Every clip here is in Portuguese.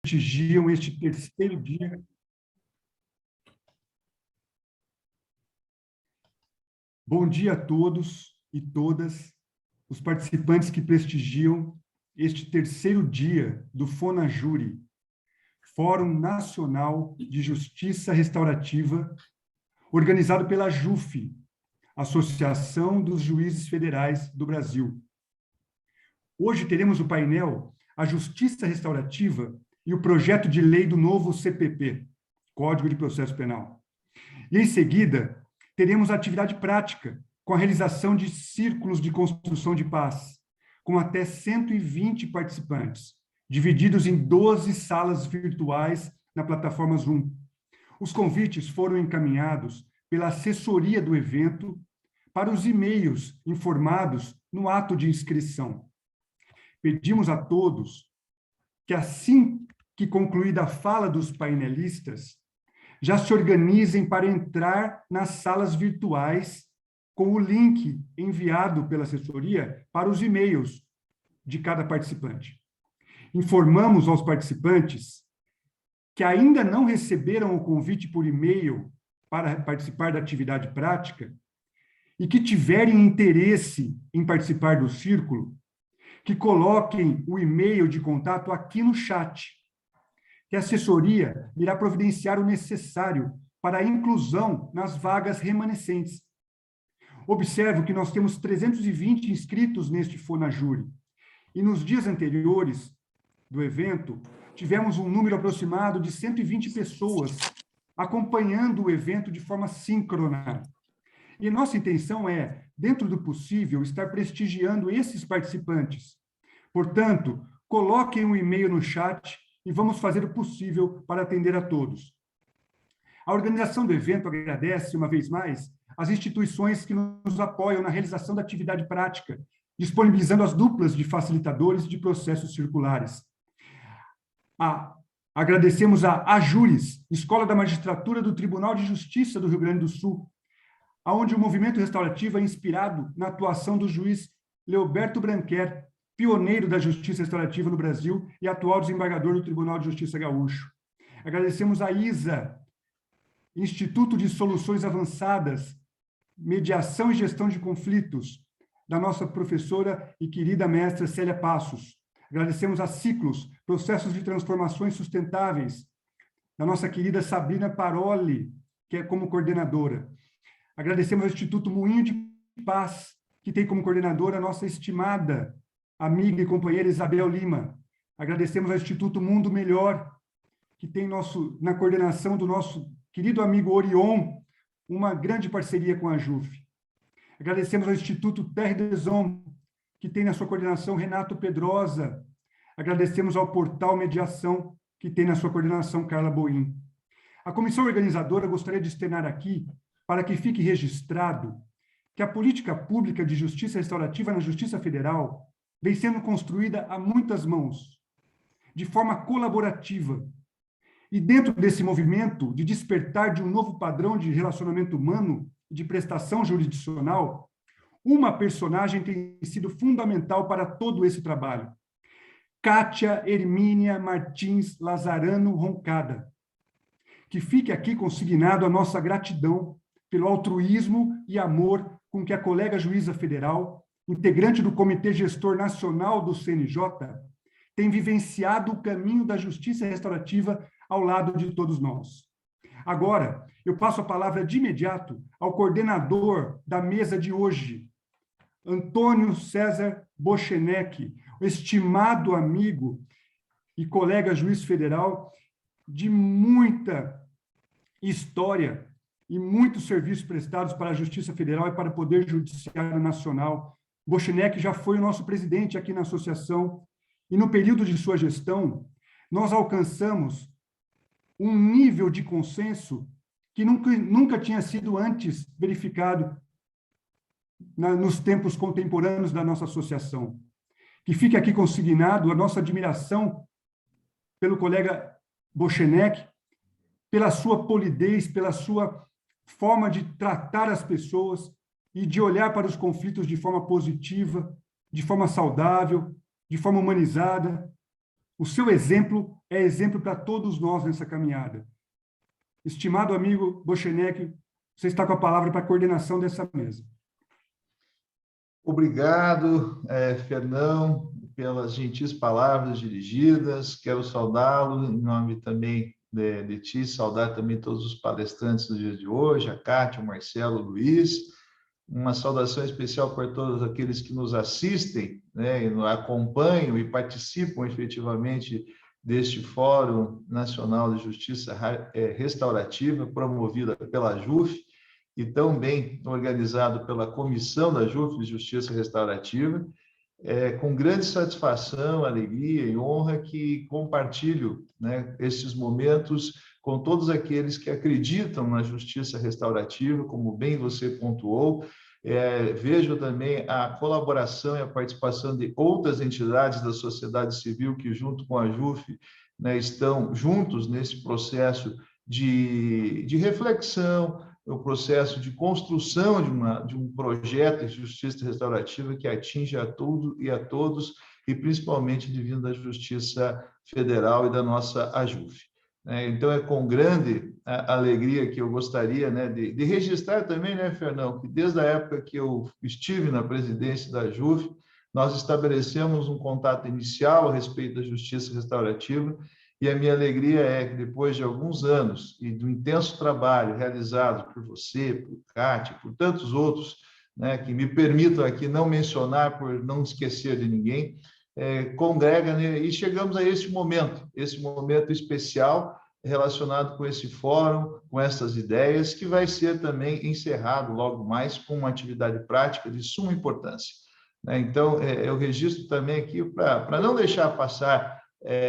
prestigiam este terceiro dia. Bom dia a todos e todas os participantes que prestigiam este terceiro dia do FONAJURE, Fórum Nacional de Justiça Restaurativa, organizado pela JUF, Associação dos Juízes Federais do Brasil. Hoje teremos o painel A Justiça Restaurativa e o projeto de lei do novo CPP, Código de Processo Penal. E, em seguida, teremos a atividade prática, com a realização de círculos de construção de paz, com até 120 participantes, divididos em 12 salas virtuais na plataforma Zoom. Os convites foram encaminhados pela assessoria do evento para os e-mails informados no ato de inscrição. Pedimos a todos que, assim que concluída a fala dos painelistas, já se organizem para entrar nas salas virtuais com o link enviado pela assessoria para os e-mails de cada participante. Informamos aos participantes que ainda não receberam o convite por e-mail para participar da atividade prática e que tiverem interesse em participar do círculo, que coloquem o e-mail de contato aqui no chat, que a assessoria irá providenciar o necessário para a inclusão nas vagas remanescentes. Observo que nós temos 320 inscritos neste FONAJURE, e nos dias anteriores do evento, tivemos um número aproximado de 120 pessoas acompanhando o evento de forma síncrona. E nossa intenção é, dentro do possível, estar prestigiando esses participantes. Portanto, coloquem um e-mail no chat e vamos fazer o possível para atender a todos. A organização do evento agradece, uma vez mais, as instituições que nos apoiam na realização da atividade prática, disponibilizando as duplas de facilitadores de processos circulares. Agradecemos a AJURES, Escola da Magistratura do Tribunal de Justiça do Rio Grande do Sul, onde o movimento restaurativo é inspirado na atuação do juiz Leoberto Branquer, pioneiro da justiça restaurativa no Brasil e atual desembargador do Tribunal de Justiça Gaúcho. Agradecemos a ISA, Instituto de Soluções Avançadas, Mediação e Gestão de Conflitos, da nossa professora e querida mestra Célia Passos. Agradecemos a Ciclos, Processos de Transformações Sustentáveis, da nossa querida Sabrina Paroli, que é como coordenadora. Agradecemos ao Instituto Moinho de Paz, que tem como coordenadora a nossa estimada amiga e companheira Isabel Lima. Agradecemos ao Instituto Mundo Melhor, que tem na coordenação do nosso querido amigo Orion, uma grande parceria com a JUF. Agradecemos ao Instituto Terre des Hommes, que tem na sua coordenação Renato Pedrosa. Agradecemos ao Portal Mediação, que tem na sua coordenação Carla Boim. A comissão organizadora gostaria de externar aqui, para que fique registrado, que a política pública de justiça restaurativa na Justiça Federal vem sendo construída a muitas mãos, de forma colaborativa. E dentro desse movimento de despertar de um novo padrão de relacionamento humano, de prestação jurisdicional, uma personagem tem sido fundamental para todo esse trabalho. Kátia Hermínia Martins Lazarano Roncada. Que fique aqui consignado a nossa gratidão pelo altruísmo e amor com que a colega juíza federal, integrante do Comitê Gestor Nacional do CNJ, tem vivenciado o caminho da justiça restaurativa ao lado de todos nós. Agora, eu passo a palavra de imediato ao coordenador da mesa de hoje, Antônio César Bochenek, estimado amigo e colega juiz federal de muita história e muitos serviços prestados para a Justiça Federal e para o Poder Judiciário Nacional. Bochenek já foi o nosso presidente aqui na associação e no período de sua gestão, nós alcançamos um nível de consenso que nunca tinha sido antes verificado nos tempos contemporâneos da nossa associação. Que fique aqui consignado a nossa admiração pelo colega Bochenek, pela sua polidez, pela sua forma de tratar as pessoas e de olhar para os conflitos de forma positiva, de forma saudável, de forma humanizada. O seu exemplo é exemplo para todos nós nessa caminhada. Estimado amigo Bochenek, você está com a palavra para a coordenação dessa mesa. Obrigado, Fernão, pelas gentis palavras dirigidas. Quero saudá-lo em nome também de ti, saudar também todos os palestrantes do dia de hoje, a Kátia, o Marcelo, o Luiz. Uma saudação especial para todos aqueles que nos assistem, né, e nos acompanham e participam efetivamente deste Fórum Nacional de Justiça Restaurativa, promovida pela JUF, e também organizado pela Comissão da JUF de Justiça Restaurativa. Com grande satisfação, alegria e honra que compartilho, né, esses momentos com todos aqueles que acreditam na justiça restaurativa, como bem você pontuou. Vejo também a colaboração e a participação de outras entidades da sociedade civil que, junto com a JUF, né, estão juntos nesse processo de reflexão, o processo de construção de um projeto de justiça restaurativa que atinge a tudo e a todos, e principalmente vindo da Justiça Federal e da nossa AJUF. Então, é com grande alegria que eu gostaria, né, de registrar também, né, Fernão, que desde a época que eu estive na presidência da JUF, nós estabelecemos um contato inicial a respeito da justiça restaurativa, e a minha alegria é que, depois de alguns anos e do intenso trabalho realizado por você, por Kátia, por tantos outros, né, que me permitam aqui não mencionar por não esquecer de ninguém, congrega, né, e chegamos a esse momento especial relacionado com esse fórum, com essas ideias, que vai ser também encerrado logo mais com uma atividade prática de suma importância. Então, eu registro também aqui, para não deixar passar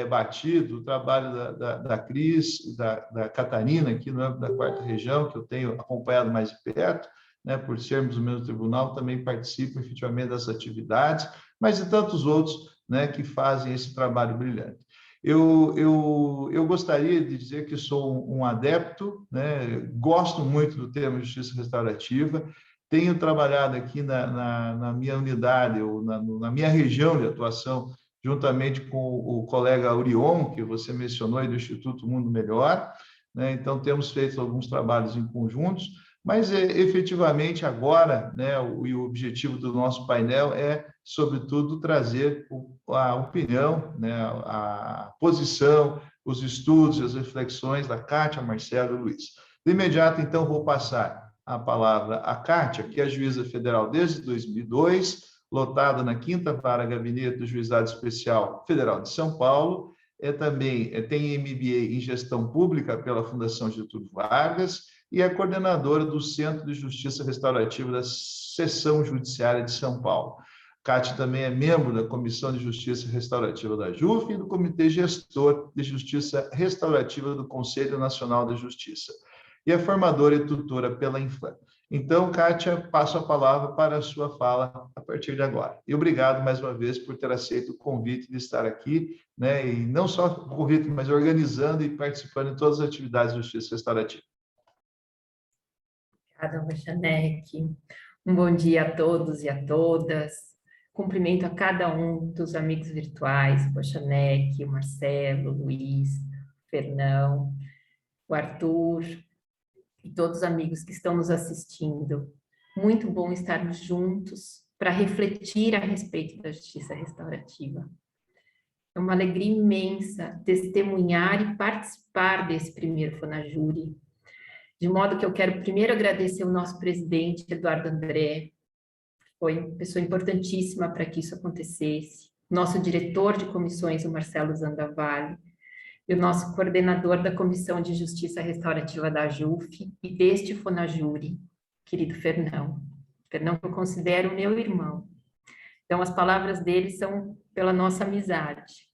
batido o trabalho da Cris, da Catarina, aqui no âmbito da 4ª Região, que eu tenho acompanhado mais de perto, né, por sermos o mesmo tribunal, também participam efetivamente das atividades, mas e tantos outros, né, que fazem esse trabalho brilhante. Eu gostaria de dizer que sou um adepto, né, gosto muito do tema justiça restaurativa, tenho trabalhado aqui na minha unidade, ou na minha região de atuação, juntamente com o colega Orion, que você mencionou, do Instituto Mundo Melhor, né? Então, temos feito alguns trabalhos em conjuntos, mas efetivamente agora, né, o objetivo do nosso painel é, sobretudo, trazer a opinião, né, a posição, os estudos, as reflexões da Kátia, Marcelo e Luiz. De imediato, então, vou passar a palavra à Kátia, que é juíza federal desde 2002, lotada na 5ª Vara Gabinete do Juizado Especial Federal de São Paulo, também tem MBA em Gestão Pública pela Fundação Getúlio Vargas e é coordenadora do Centro de Justiça Restaurativa da Seção Judiciária de São Paulo. Kátia também é membro da Comissão de Justiça Restaurativa da JUF e do Comitê Gestor de Justiça Restaurativa do Conselho Nacional da Justiça. E é formadora e tutora pela Inflam. Então, Kátia, passo a palavra para a sua fala a partir de agora. E obrigado mais uma vez por ter aceito o convite de estar aqui, né? E não só o convite, mas organizando e participando de todas as atividades de justiça restaurativa. Obrigada, Bochenek. Um bom dia a todos e a todas. Cumprimento a cada um dos amigos virtuais, Bochenek, o Marcelo, o Luiz, o Fernão, o Arthur, e todos os amigos que estão nos assistindo. Muito bom estarmos juntos para refletir a respeito da justiça restaurativa. É uma alegria imensa testemunhar e participar desse primeiro Fonajuri, de modo que eu quero primeiro agradecer o nosso presidente, Eduardo André, foi uma pessoa importantíssima para que isso acontecesse, nosso diretor de comissões, o Marcelo Zandavalli, e o nosso coordenador da Comissão de Justiça Restaurativa da JUF e deste Fonajuri, querido Fernão. Fernão, que eu considero meu irmão. Então, as palavras dele são pela nossa amizade.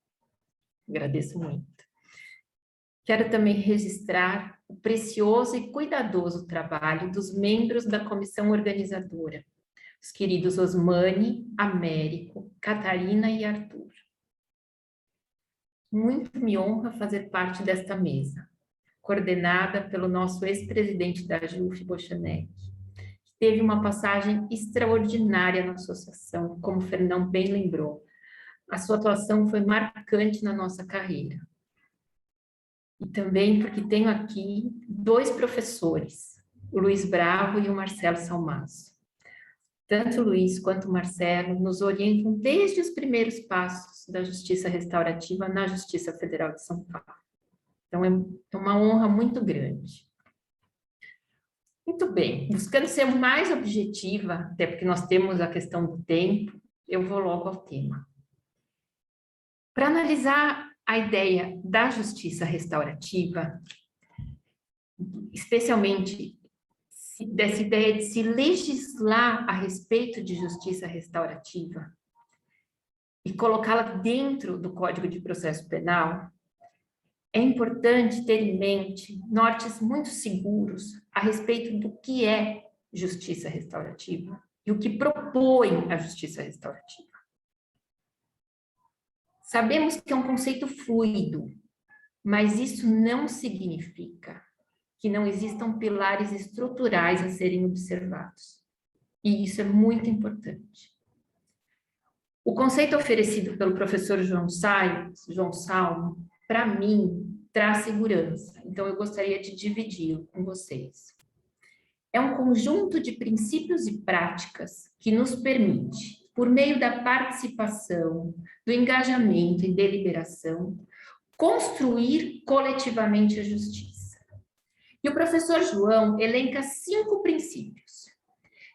Agradeço muito. Quero também registrar o precioso e cuidadoso trabalho dos membros da comissão organizadora, os queridos Osmani, Américo, Catarina e Arthur. Muito me honra fazer parte desta mesa, coordenada pelo nosso ex-presidente da JUF, Bochenek, que teve uma passagem extraordinária na associação, como o Fernão bem lembrou, a sua atuação foi marcante na nossa carreira. E também porque tenho aqui 2 professores, o Luiz Bravo e o Marcelo Salmazo. Tanto o Luiz quanto o Marcelo nos orientam desde os primeiros passos da justiça restaurativa na Justiça Federal de São Paulo. Então, é uma honra muito grande. Muito bem, buscando ser mais objetiva, até porque nós temos a questão do tempo, eu vou logo ao tema. Para analisar a ideia da justiça restaurativa, especialmente dessa ideia de se legislar a respeito de justiça restaurativa e colocá-la dentro do Código de Processo Penal, é importante ter em mente nortes muito seguros a respeito do que é justiça restaurativa e o que propõe a justiça restaurativa. Sabemos que é um conceito fluido, mas isso não significa que não existam pilares estruturais a serem observados. E isso é muito importante. O conceito oferecido pelo professor João Salmo, para mim, traz segurança. Então, eu gostaria de dividi-lo com vocês. É um conjunto de princípios e práticas que nos permite, por meio da participação, do engajamento e deliberação, construir coletivamente a justiça. E o professor João elenca 5 princípios.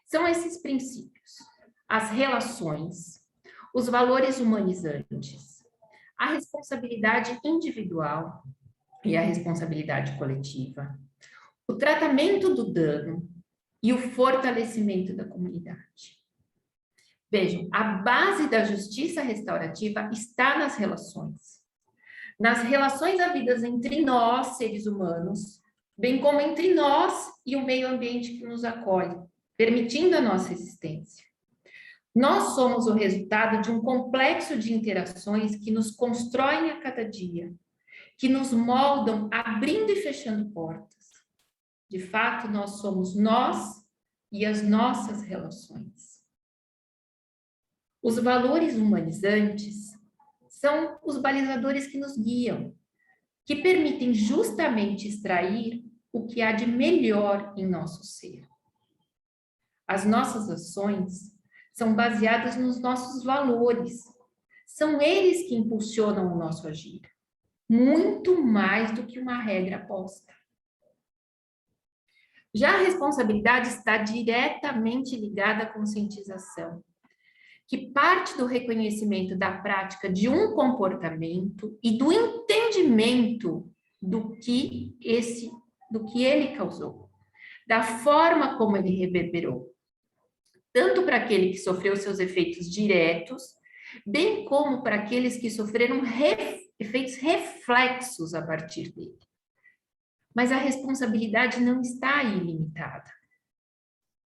São esses princípios: as relações, os valores humanizantes, a responsabilidade individual e a responsabilidade coletiva, o tratamento do dano e o fortalecimento da comunidade. Vejam, a base da justiça restaurativa está nas relações havidas entre nós, seres humanos, bem como entre nós e o meio ambiente que nos acolhe, permitindo a nossa existência. Nós somos o resultado de um complexo de interações que nos constroem a cada dia, que nos moldam abrindo e fechando portas. De fato, nós somos nós e as nossas relações. Os valores humanizantes são os balizadores que nos guiam, que permitem justamente extrair o que há de melhor em nosso ser. As nossas ações são baseadas nos nossos valores. São eles que impulsionam o nosso agir, muito mais do que uma regra posta. Já a responsabilidade está diretamente ligada à conscientização, que parte do reconhecimento da prática de um comportamento e do entendimento do que ele causou, da forma como ele reverberou, tanto para aquele que sofreu seus efeitos diretos, bem como para aqueles que sofreram efeitos reflexos a partir dele. Mas a responsabilidade não está aí limitada.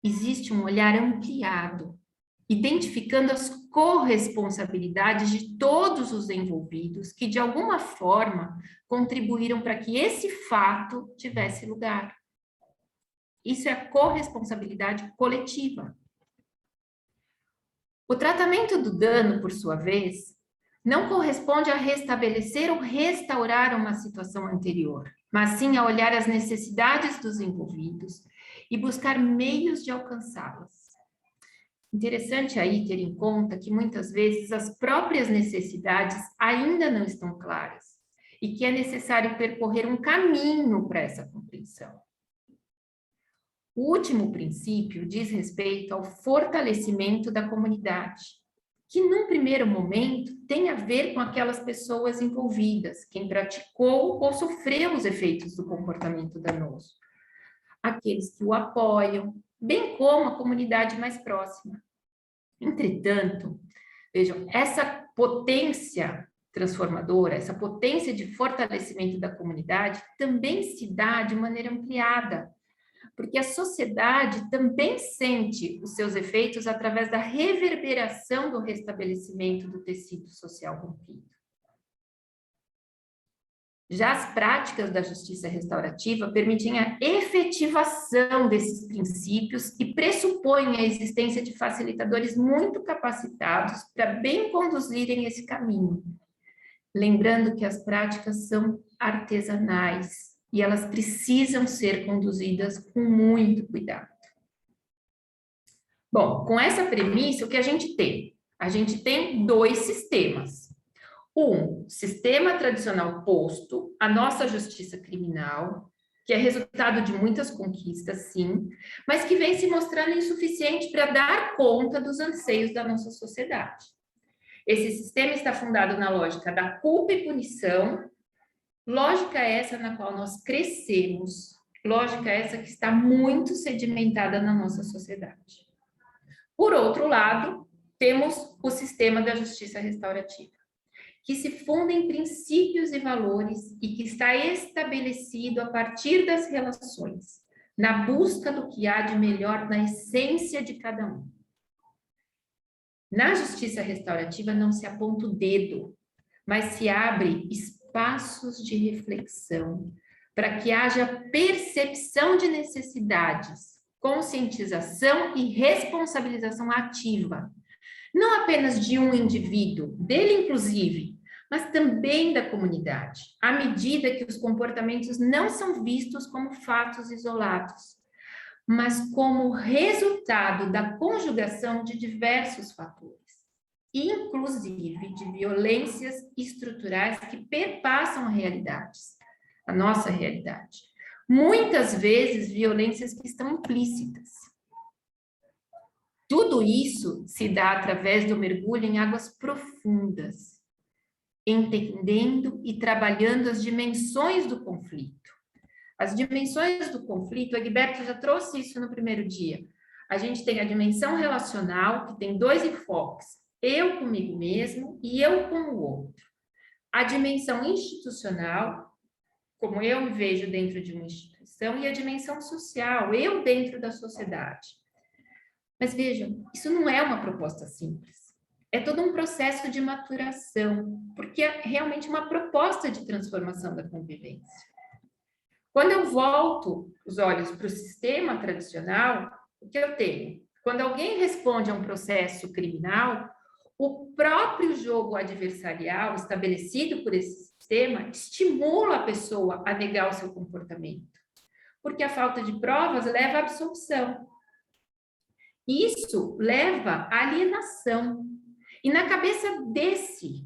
Existe um olhar ampliado, identificando as corresponsabilidades de todos os envolvidos que, de alguma forma, contribuíram para que esse fato tivesse lugar. Isso é a corresponsabilidade coletiva. O tratamento do dano, por sua vez, não corresponde a restabelecer ou restaurar uma situação anterior, mas sim a olhar as necessidades dos envolvidos e buscar meios de alcançá-las. Interessante aí ter em conta que muitas vezes as próprias necessidades ainda não estão claras e que é necessário percorrer um caminho para essa compreensão. O último princípio diz respeito ao fortalecimento da comunidade, que num primeiro momento tem a ver com aquelas pessoas envolvidas, quem praticou ou sofreu os efeitos do comportamento danoso, aqueles que o apoiam, bem como a comunidade mais próxima. Entretanto, vejam, essa potência transformadora, essa potência de fortalecimento da comunidade também se dá de maneira ampliada, porque a sociedade também sente os seus efeitos através da reverberação do restabelecimento do tecido social rompido. Já as práticas da justiça restaurativa permitem a efetivação desses princípios e pressupõem a existência de facilitadores muito capacitados para bem conduzirem esse caminho. Lembrando que as práticas são artesanais e elas precisam ser conduzidas com muito cuidado. Bom, com essa premissa, o que a gente tem? A gente tem 2 sistemas. Um, sistema tradicional posto, a nossa justiça criminal, que é resultado de muitas conquistas, sim, mas que vem se mostrando insuficiente para dar conta dos anseios da nossa sociedade. Esse sistema está fundado na lógica da culpa e punição, lógica essa na qual nós crescemos, lógica essa que está muito sedimentada na nossa sociedade. Por outro lado, temos o sistema da justiça restaurativa, que se funda em princípios e valores e que está estabelecido a partir das relações, na busca do que há de melhor na essência de cada um. Na justiça restaurativa não se aponta o dedo, mas se abre espaços de reflexão para que haja percepção de necessidades, conscientização e responsabilização ativa, não apenas de um indivíduo, dele inclusive, mas também da comunidade, à medida que os comportamentos não são vistos como fatos isolados, mas como resultado da conjugação de diversos fatores, inclusive de violências estruturais que perpassam a nossa realidade. Muitas vezes, violências que estão implícitas. Tudo isso se dá através do mergulho em águas profundas, entendendo e trabalhando as dimensões do conflito. As dimensões do conflito, o Egberto já trouxe isso no primeiro dia. A gente tem a dimensão relacional, que tem 2 enfoques, eu comigo mesmo e eu com o outro. A dimensão institucional, como eu me vejo dentro de uma instituição, e a dimensão social, eu dentro da sociedade. Mas vejam, isso não é uma proposta simples. É todo um processo de maturação, porque é realmente uma proposta de transformação da convivência. Quando eu volto os olhos para o sistema tradicional, o que eu tenho? Quando alguém responde a um processo criminal, o próprio jogo adversarial estabelecido por esse sistema estimula a pessoa a negar o seu comportamento, porque a falta de provas leva à absolução. Isso leva à alienação. E na cabeça desse,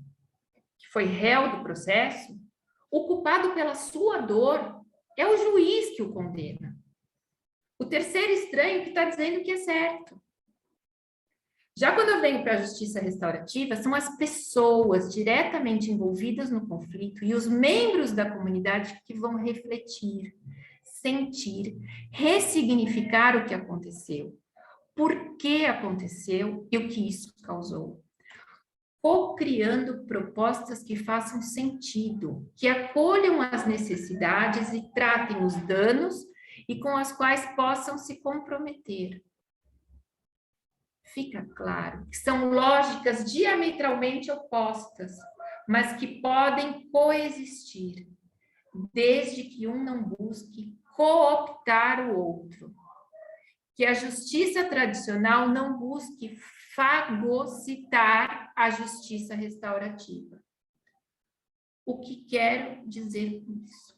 que foi réu do processo, o culpado pela sua dor é o juiz que o condena. O terceiro estranho que está dizendo que é certo. Já quando eu venho para a justiça restaurativa, são as pessoas diretamente envolvidas no conflito e os membros da comunidade que vão refletir, sentir, ressignificar o que aconteceu, por que aconteceu e o que isso causou. Co-criando propostas que façam sentido, que acolham as necessidades e tratem os danos e com as quais possam se comprometer. Fica claro que são lógicas diametralmente opostas, mas que podem coexistir, desde que um não busque cooptar o outro. Que a justiça tradicional não busque fagocitar a justiça restaurativa. O que quero dizer com isso?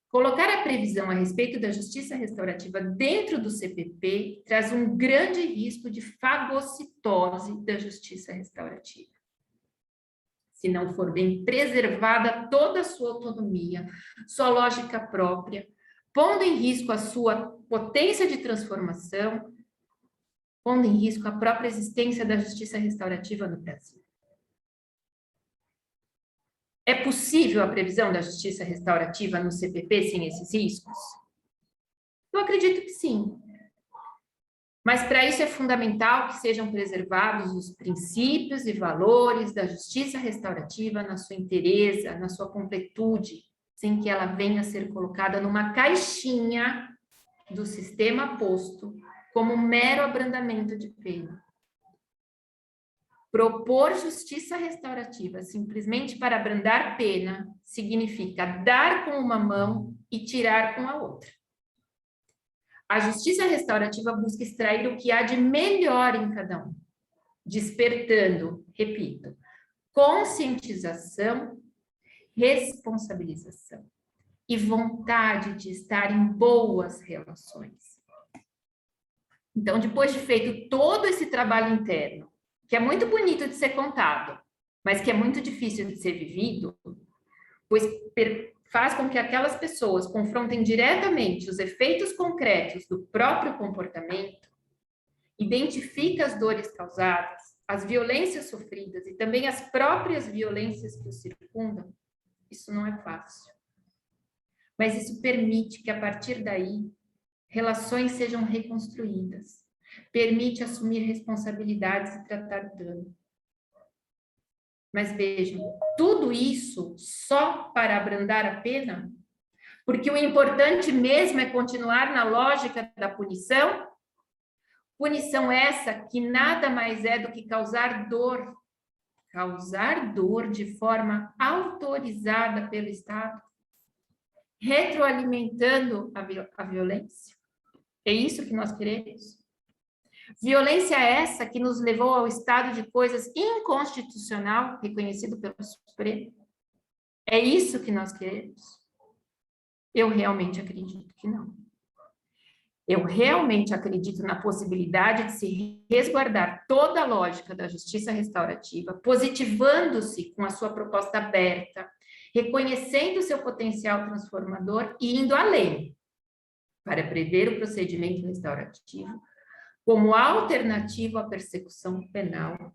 Colocar a previsão a respeito da justiça restaurativa dentro do CPP traz um grande risco de fagocitose da justiça restaurativa. Se não for bem preservada toda a sua autonomia, sua lógica própria, pondo em risco a sua potência de transformação, pondo em risco a própria existência da justiça restaurativa no Brasil. É possível a previsão da justiça restaurativa no CPP sem esses riscos? Eu acredito que sim. Mas para isso é fundamental que sejam preservados os princípios e valores da justiça restaurativa na sua inteireza, na sua completude, sem que ela venha a ser colocada numa caixinha do sistema posto como um mero abrandamento de pena. Propor justiça restaurativa simplesmente para abrandar pena significa dar com uma mão e tirar com a outra. A justiça restaurativa busca extrair o que há de melhor em cada um, despertando, repito, conscientização, responsabilização e vontade de estar em boas relações. Então, depois de feito todo esse trabalho interno, que é muito bonito de ser contado, mas que é muito difícil de ser vivido, pois faz com que aquelas pessoas confrontem diretamente os efeitos concretos do próprio comportamento, identifique as dores causadas, as violências sofridas e também as próprias violências que os circundam, isso não é fácil. Mas isso permite que, a partir daí, relações sejam reconstruídas, permite assumir responsabilidades e tratar dano. Mas vejam, tudo isso só para abrandar a pena? Porque o importante mesmo é continuar na lógica da punição? Punição essa que nada mais é do que causar dor de forma autorizada pelo Estado, retroalimentando a violência. É isso que nós queremos? Violência essa que nos levou ao estado de coisas inconstitucional, reconhecido pelo Supremo? É isso que nós queremos? Eu realmente acredito que não. Eu realmente acredito na possibilidade de se resguardar toda a lógica da justiça restaurativa, positivando-se com a sua proposta aberta, reconhecendo seu potencial transformador e indo além, para prever o procedimento restaurativo como alternativa à persecução penal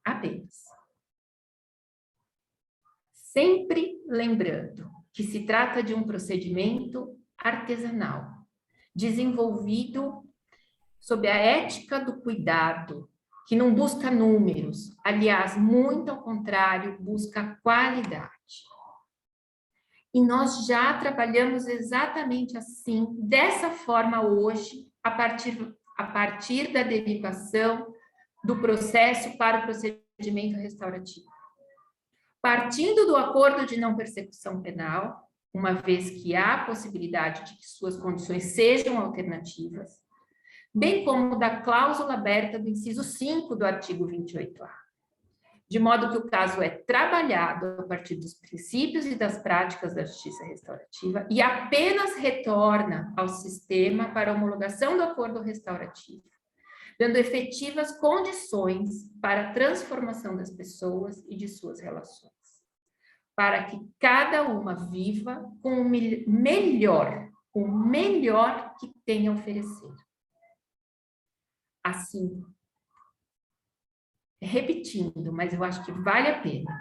apenas. Sempre lembrando que se trata de um procedimento artesanal, desenvolvido sob a ética do cuidado, que não busca números, aliás, muito ao contrário, busca qualidade. E nós já trabalhamos exatamente assim, dessa forma hoje, a partir da derivação do processo para o procedimento restaurativo. Partindo do acordo de não persecução penal, uma vez que há a possibilidade de que suas condições sejam alternativas, bem como da cláusula aberta do inciso 5 do artigo 28A, de modo que o caso é trabalhado a partir dos princípios e das práticas da justiça restaurativa e apenas retorna ao sistema para homologação do acordo restaurativo, dando efetivas condições para a transformação das pessoas e de suas relações, para que cada uma viva com o melhor que tem a oferecer. Assim, repetindo, mas eu acho que vale a pena.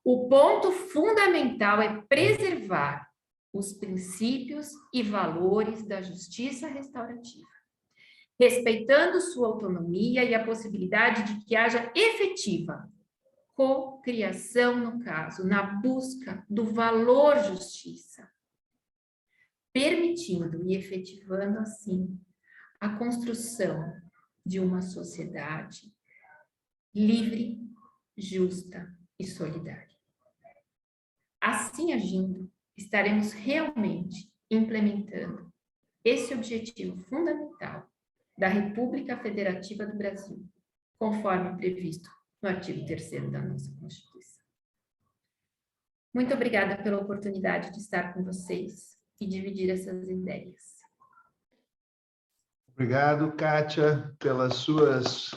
O ponto fundamental é preservar os princípios e valores da justiça restaurativa, respeitando sua autonomia e a possibilidade de que haja efetiva cocriação no caso, na busca do valor justiça, permitindo e efetivando assim a construção de uma sociedade livre, justa e solidária. Assim agindo, estaremos realmente implementando esse objetivo fundamental da República Federativa do Brasil, conforme previsto no artigo 3º da nossa Constituição. Muito obrigada pela oportunidade de estar com vocês e dividir essas ideias. Obrigado, Kátia, pelas suas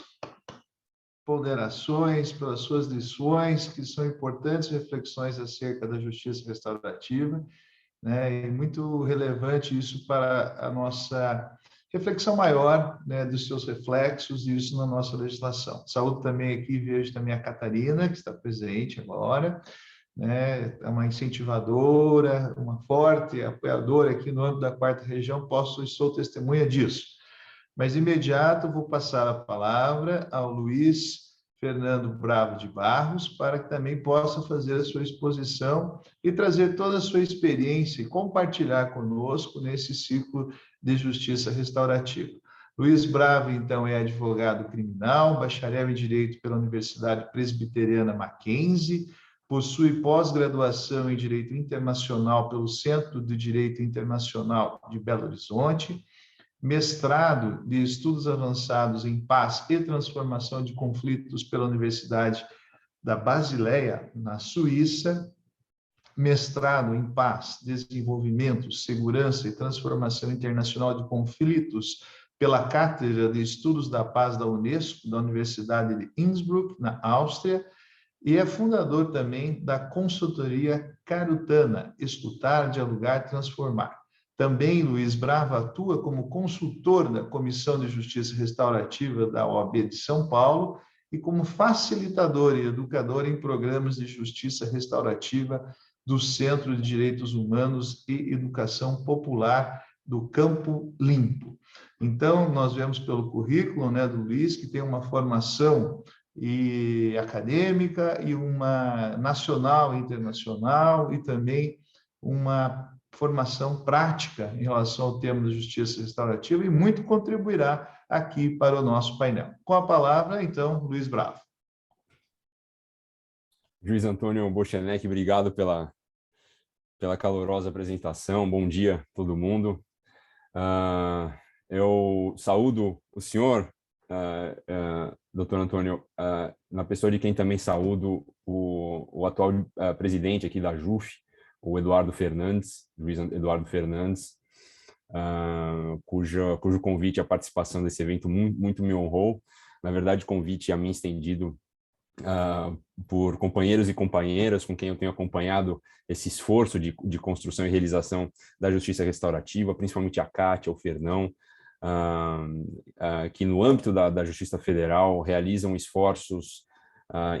ponderações, pelas suas lições, que são importantes reflexões acerca da justiça restaurativa, né? E muito relevante isso para a nossa reflexão maior, né, dos seus reflexos e isso na nossa legislação. Saúdo também aqui, vejo também a Catarina, que está presente agora, né, é uma incentivadora, uma forte apoiadora aqui no âmbito da 4ª Região, sou testemunha disso. Mas, imediato, vou passar a palavra ao Luiz Fernando Bravo de Barros, para que também possa fazer a sua exposição e trazer toda a sua experiência e compartilhar conosco nesse ciclo de justiça restaurativa. Luiz Bravo, então, é advogado criminal, bacharel em Direito pela Universidade Presbiteriana Mackenzie, possui pós-graduação em Direito Internacional pelo Centro de Direito Internacional de Belo Horizonte, mestrado de Estudos Avançados em Paz e Transformação de Conflitos pela Universidade da Basileia, na Suíça, mestrado em Paz, Desenvolvimento, Segurança e Transformação Internacional de Conflitos pela Cátedra de Estudos da Paz da Unesco, da Universidade de Innsbruck, na Áustria, e é fundador também da consultoria Carutana, Escutar, Dialogar, Transformar. Também Luiz Bravo atua como consultor da Comissão de Justiça Restaurativa da OAB de São Paulo e como facilitador e educador em programas de justiça restaurativa do Centro de Direitos Humanos e Educação Popular do Campo Limpo. Então, nós vemos pelo currículo, né, do Luiz, que tem uma formação acadêmica e uma nacional e internacional e também uma formação prática em relação ao tema da justiça restaurativa e muito contribuirá aqui para o nosso painel. Com a palavra, então, Luiz Bravo. Juiz Antônio Bochenek, obrigado pela calorosa apresentação. Bom dia a todo mundo. Eu saúdo o senhor, doutor Antônio, na pessoa de quem também saúdo o atual presidente aqui da JUF, o Eduardo Fernandes, Juiz Eduardo Fernandes, cujo convite à participação desse evento muito me honrou. Na verdade, o convite a mim estendido por companheiros e companheiras com quem eu tenho acompanhado esse esforço de construção e realização da justiça restaurativa, principalmente a Kátia, o Fernão, que no âmbito da Justiça Federal realizam esforços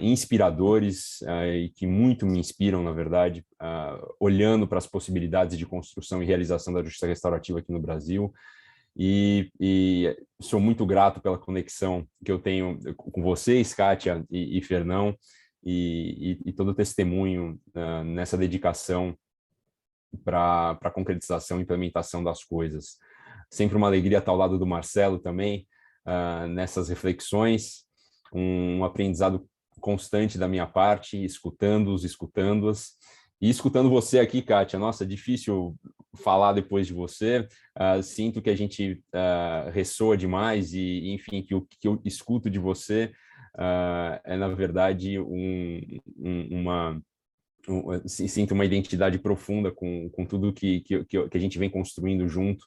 inspiradores e que muito me inspiram, na verdade, olhando para as possibilidades de construção e realização da justiça restaurativa aqui no Brasil. E sou muito grato pela conexão que eu tenho com vocês, Kátia e Fernão, e todo o testemunho nessa dedicação para a concretização e implementação das coisas. Sempre uma alegria estar ao lado do Marcelo também, nessas reflexões, um aprendizado constante da minha parte, escutando-os, escutando-as, e escutando você aqui, Kátia. Nossa, é difícil falar depois de você, sinto que a gente ressoa demais e, enfim, que o que eu escuto de você é, na verdade, sinto uma identidade profunda com tudo que a gente vem construindo junto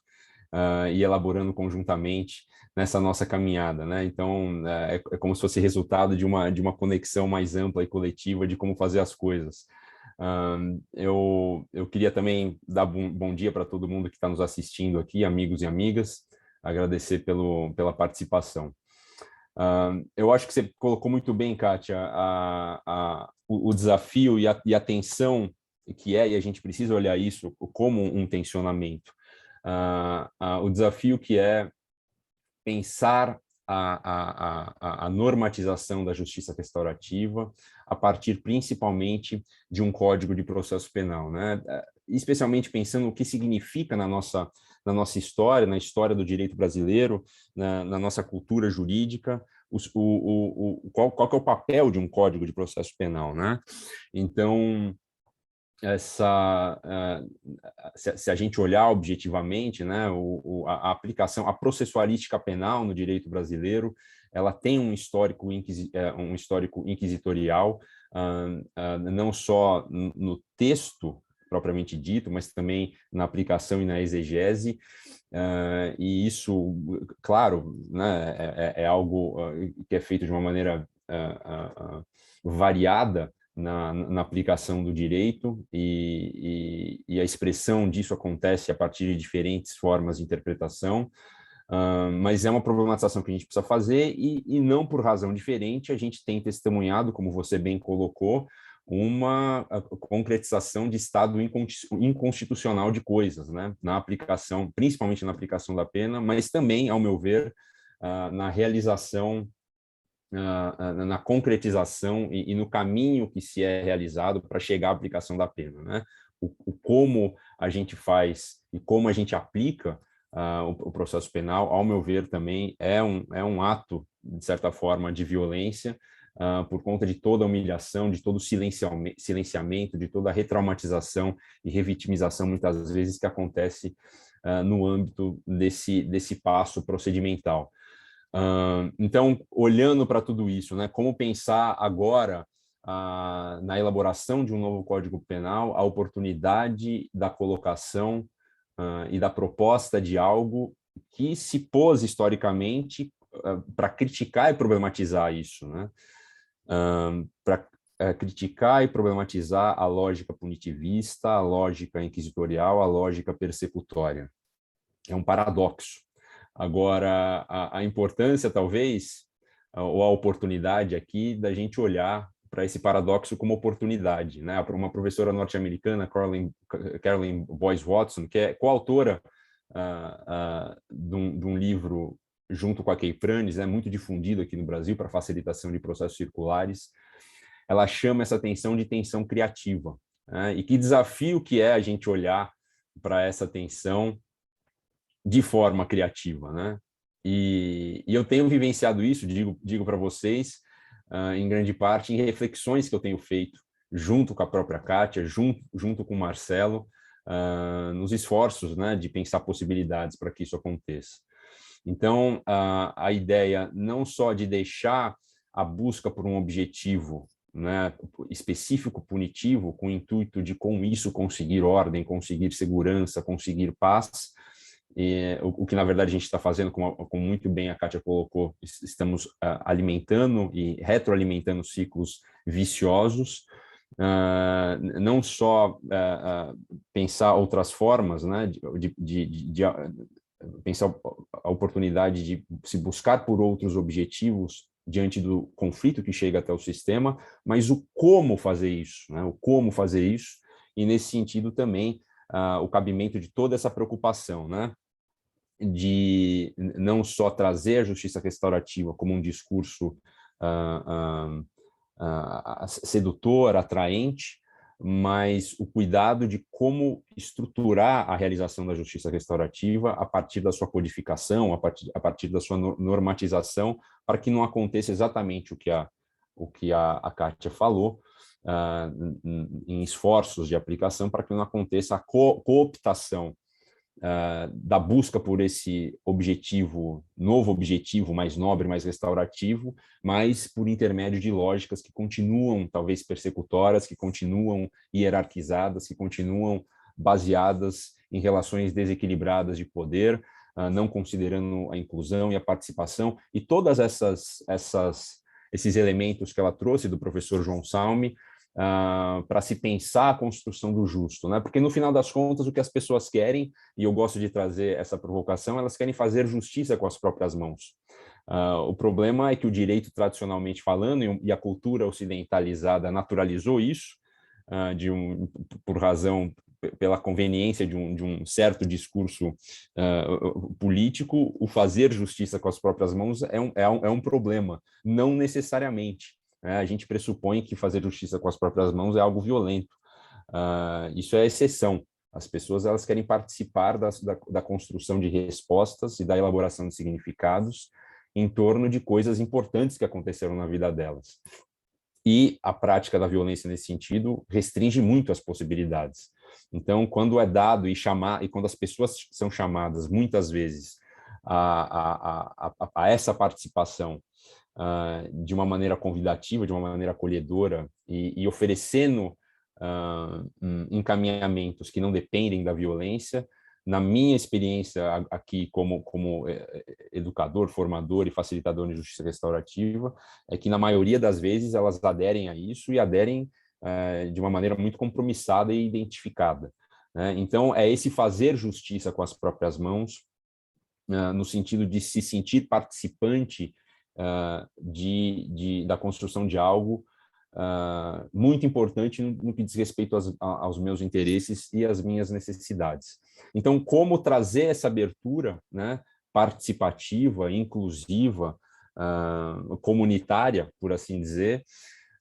e elaborando conjuntamente nessa nossa caminhada, né? Então, é como se fosse resultado de uma conexão mais ampla e coletiva de como fazer as coisas. Eu queria também dar bom dia para todo mundo que está nos assistindo aqui, amigos e amigas, agradecer pela participação. Eu acho que você colocou muito bem, Kátia, o desafio e a tensão que é, e a gente precisa olhar isso como um tensionamento. O desafio que é pensar a normatização da justiça restaurativa a partir principalmente de um código de processo penal, né? Especialmente pensando o que significa na nossa história, na história do direito brasileiro, na nossa cultura jurídica, qual que é o papel de um código de processo penal, né? Então, se a gente olhar objetivamente, né, a aplicação, a processualística penal no direito brasileiro, ela tem um histórico inquisitorial, não só no texto propriamente dito, mas também na aplicação e na exegese, e isso, claro, né, é algo que é feito de uma maneira variada na aplicação do direito, e a expressão disso acontece a partir de diferentes formas de interpretação, mas é uma problematização que a gente precisa fazer, e não por razão diferente a gente tem testemunhado, como você bem colocou, uma concretização de estado inconstitucional de coisas, né? Na aplicação, principalmente na aplicação da pena, mas também, ao meu ver, na realização, na concretização e no caminho que se é realizado para chegar à aplicação da pena, né? O como a gente faz e como a gente aplica o processo penal, ao meu ver, também é um ato, de certa forma, de violência, por conta de toda a humilhação, de todo o silenciamento, de toda a retraumatização e revitimização, muitas vezes, que acontece no âmbito desse passo procedimental. Então, olhando para tudo isso, né, como pensar agora na elaboração de um novo Código Penal, a oportunidade da colocação e da proposta de algo que se pôs historicamente para criticar e problematizar isso, né? Para criticar e problematizar a lógica punitivista, a lógica inquisitorial, a lógica persecutória. É um paradoxo. Agora, a importância, talvez, ou a oportunidade aqui da gente olhar para esse paradoxo como oportunidade, né? Uma professora norte-americana, Caroline Boyce Watson, que é coautora de um livro junto com a Kay Pranes, né, muito difundido aqui no Brasil para facilitação de processos circulares, ela chama essa tensão de tensão criativa, né? E que desafio que é a gente olhar para essa tensão de forma criativa, né? E eu tenho vivenciado isso, digo para vocês, em grande parte, em reflexões que eu tenho feito junto com a própria Kátia, junto com o Marcelo, nos esforços, né, de pensar possibilidades para que isso aconteça. Então, a ideia não só de deixar a busca por um objetivo, né, específico punitivo, com o intuito de, com isso, conseguir ordem, conseguir segurança, conseguir paz, o que, na verdade, a gente está fazendo, como muito bem a Kátia colocou, estamos alimentando e retroalimentando ciclos viciosos, não só pensar outras formas, né, de pensar a oportunidade de se buscar por outros objetivos diante do conflito que chega até o sistema, mas o como fazer isso, né, o como fazer isso, e nesse sentido também o cabimento de toda essa preocupação, né, de não só trazer a justiça restaurativa como um discurso sedutor, atraente, mas o cuidado de como estruturar a realização da justiça restaurativa a partir da sua codificação, a partir da sua normatização, para que não aconteça exatamente o que a Kátia falou, em esforços de aplicação, para que não aconteça a cooptação da busca por esse objetivo, novo objetivo, mais nobre, mais restaurativo, mas por intermédio de lógicas que continuam, talvez, persecutórias, que continuam hierarquizadas, que continuam baseadas em relações desequilibradas de poder, não considerando a inclusão e a participação, e todas esses elementos que ela trouxe do professor João Salme, para se pensar a construção do justo, né? Porque no final das contas o que as pessoas querem, e eu gosto de trazer essa provocação, elas querem fazer justiça com as próprias mãos. O problema é que o direito, tradicionalmente falando, e a cultura ocidentalizada naturalizou isso, por razão, pela conveniência de um certo discurso político. O fazer justiça com as próprias mãos é um problema, não necessariamente. A gente pressupõe que fazer justiça com as próprias mãos é algo violento. Isso é exceção. As pessoas, elas querem participar da construção de respostas e da elaboração de significados em torno de coisas importantes que aconteceram na vida delas. E a prática da violência nesse sentido restringe muito as possibilidades. Então, quando é dado e quando as pessoas são chamadas, muitas vezes, a essa participação de uma maneira convidativa, de uma maneira acolhedora, e oferecendo encaminhamentos que não dependem da violência, na minha experiência aqui como educador, formador e facilitador de justiça restaurativa, é que na maioria das vezes elas aderem a isso, e aderem de uma maneira muito compromissada e identificada, né? Então, é esse fazer justiça com as próprias mãos, no sentido de se sentir participante da construção de algo muito importante no que diz respeito aos meus interesses e às minhas necessidades. Então, como trazer essa abertura, né, participativa, inclusiva, comunitária, por assim dizer,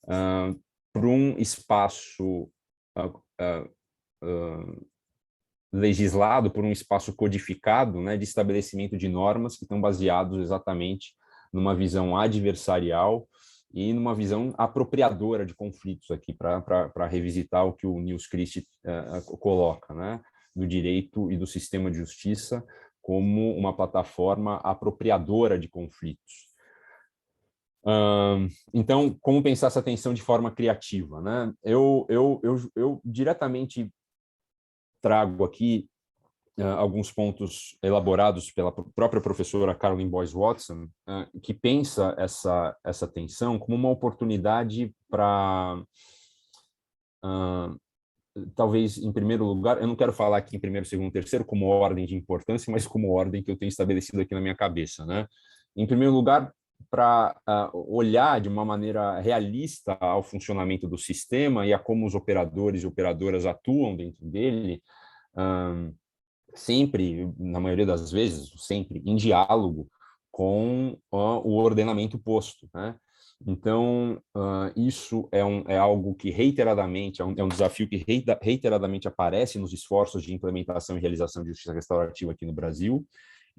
para um espaço legislado por um espaço codificado, né, de estabelecimento de normas que estão baseados exatamente numa visão adversarial e numa visão apropriadora de conflitos aqui, para revisitar o que o Niels Christie coloca, né, do direito e do sistema de justiça como uma plataforma apropriadora de conflitos. Então, como pensar essa tensão de forma criativa, né? Eu diretamente trago aqui alguns pontos elaborados pela própria professora Caroline Boyce Watson, que pensa essa tensão como uma oportunidade para, talvez, em primeiro lugar, eu não quero falar aqui em primeiro, segundo, terceiro como ordem de importância, mas como ordem que eu tenho estabelecido aqui na minha cabeça, né? Em primeiro lugar, para olhar de uma maneira realista ao funcionamento do sistema e a como os operadores e operadoras atuam dentro dele, sempre, na maioria das vezes, sempre em diálogo com o ordenamento posto, né? Então, isso é algo que reiteradamente, é um desafio que reiteradamente aparece nos esforços de implementação e realização de justiça restaurativa aqui no Brasil,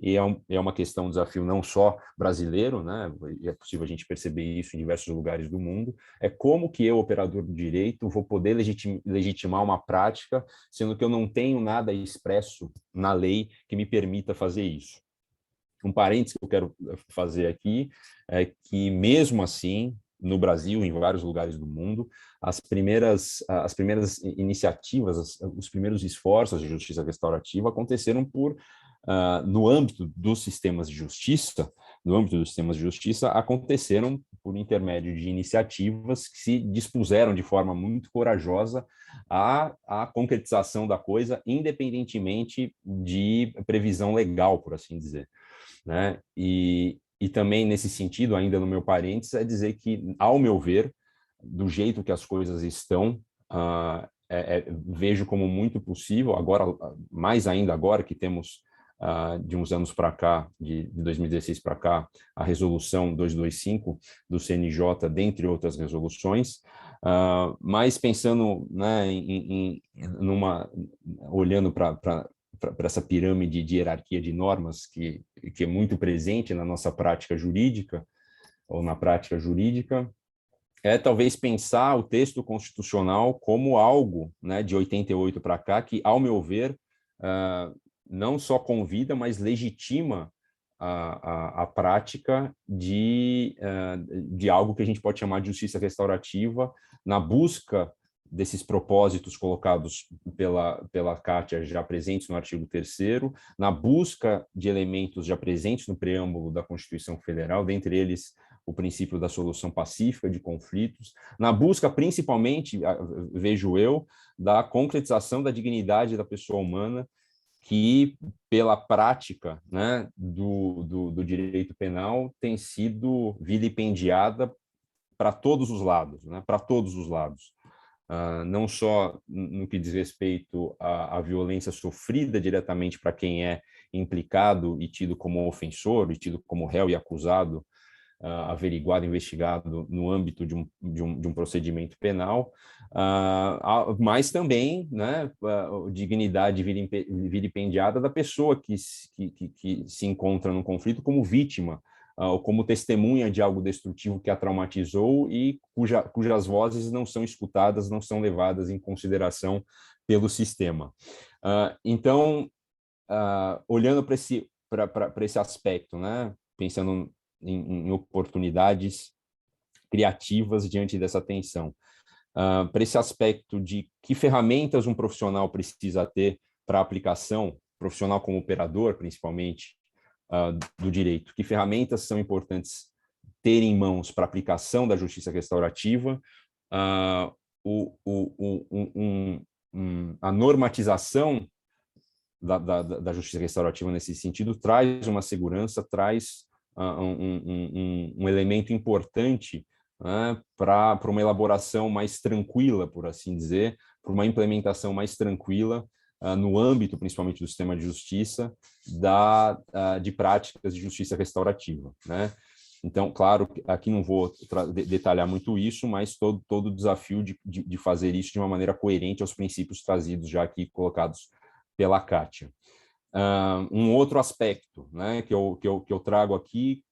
e é uma questão, um desafio não só brasileiro, né? É possível a gente perceber isso em diversos lugares do mundo, é como que eu, operador do direito, vou poder legitimar uma prática, sendo que eu não tenho nada expresso na lei que me permita fazer isso. Um parênteses que eu quero fazer aqui é que, mesmo assim, no Brasil, em vários lugares do mundo, as primeiras iniciativas, os primeiros esforços de justiça restaurativa aconteceram no âmbito dos sistemas de justiça, aconteceram por intermédio de iniciativas que se dispuseram de forma muito corajosa à concretização da coisa, independentemente de previsão legal, por assim dizer, né? E também, nesse sentido, ainda no meu parênteses, é dizer que, ao meu ver, do jeito que as coisas estão, vejo como muito possível, agora, mais ainda agora que temos, de uns anos para cá, de 2016 para cá, a resolução 225 do CNJ, dentre outras resoluções, mas pensando, né, olhando para essa pirâmide de hierarquia de normas que é muito presente na nossa prática jurídica, ou na prática jurídica, talvez pensar o texto constitucional como algo, né, de 88 para cá, que, ao meu ver, não só convida, mas legitima a prática de algo que a gente pode chamar de justiça restaurativa, na busca desses propósitos colocados pela Kátia, já presentes no artigo 3º, na busca de elementos já presentes no preâmbulo da Constituição Federal, dentre eles o princípio da solução pacífica de conflitos, na busca, principalmente, vejo eu, da concretização da dignidade da pessoa humana, que, pela prática, né, do direito penal, tem sido vilipendiada para todos os lados, né, para todos os lados. Não só no que diz respeito à violência sofrida diretamente para quem é implicado e tido como ofensor, e tido como réu e acusado, averiguado, investigado no âmbito de um procedimento penal, mas também, né, dignidade vilipendiada da pessoa que se encontra no conflito como vítima, ou como testemunha de algo destrutivo que a traumatizou e cujas vozes não são escutadas, não são levadas em consideração pelo sistema. Então, olhando para esse aspecto, né, pensando em oportunidades criativas diante dessa tensão, para esse aspecto de que ferramentas um profissional precisa ter para aplicação, profissional como operador, principalmente, do direito, que ferramentas são importantes ter em mãos para aplicação da justiça restaurativa, a normatização da justiça restaurativa nesse sentido traz uma segurança, traz um elemento importante, né, para uma elaboração mais tranquila, por assim dizer, para uma implementação mais tranquila no âmbito, principalmente do sistema de justiça, de práticas de justiça restaurativa, né? Então, claro, aqui não vou detalhar muito isso, mas todo o desafio de fazer isso de uma maneira coerente aos princípios trazidos já aqui colocados pela Kátia. Um outro aspecto, né, que eu trago aqui,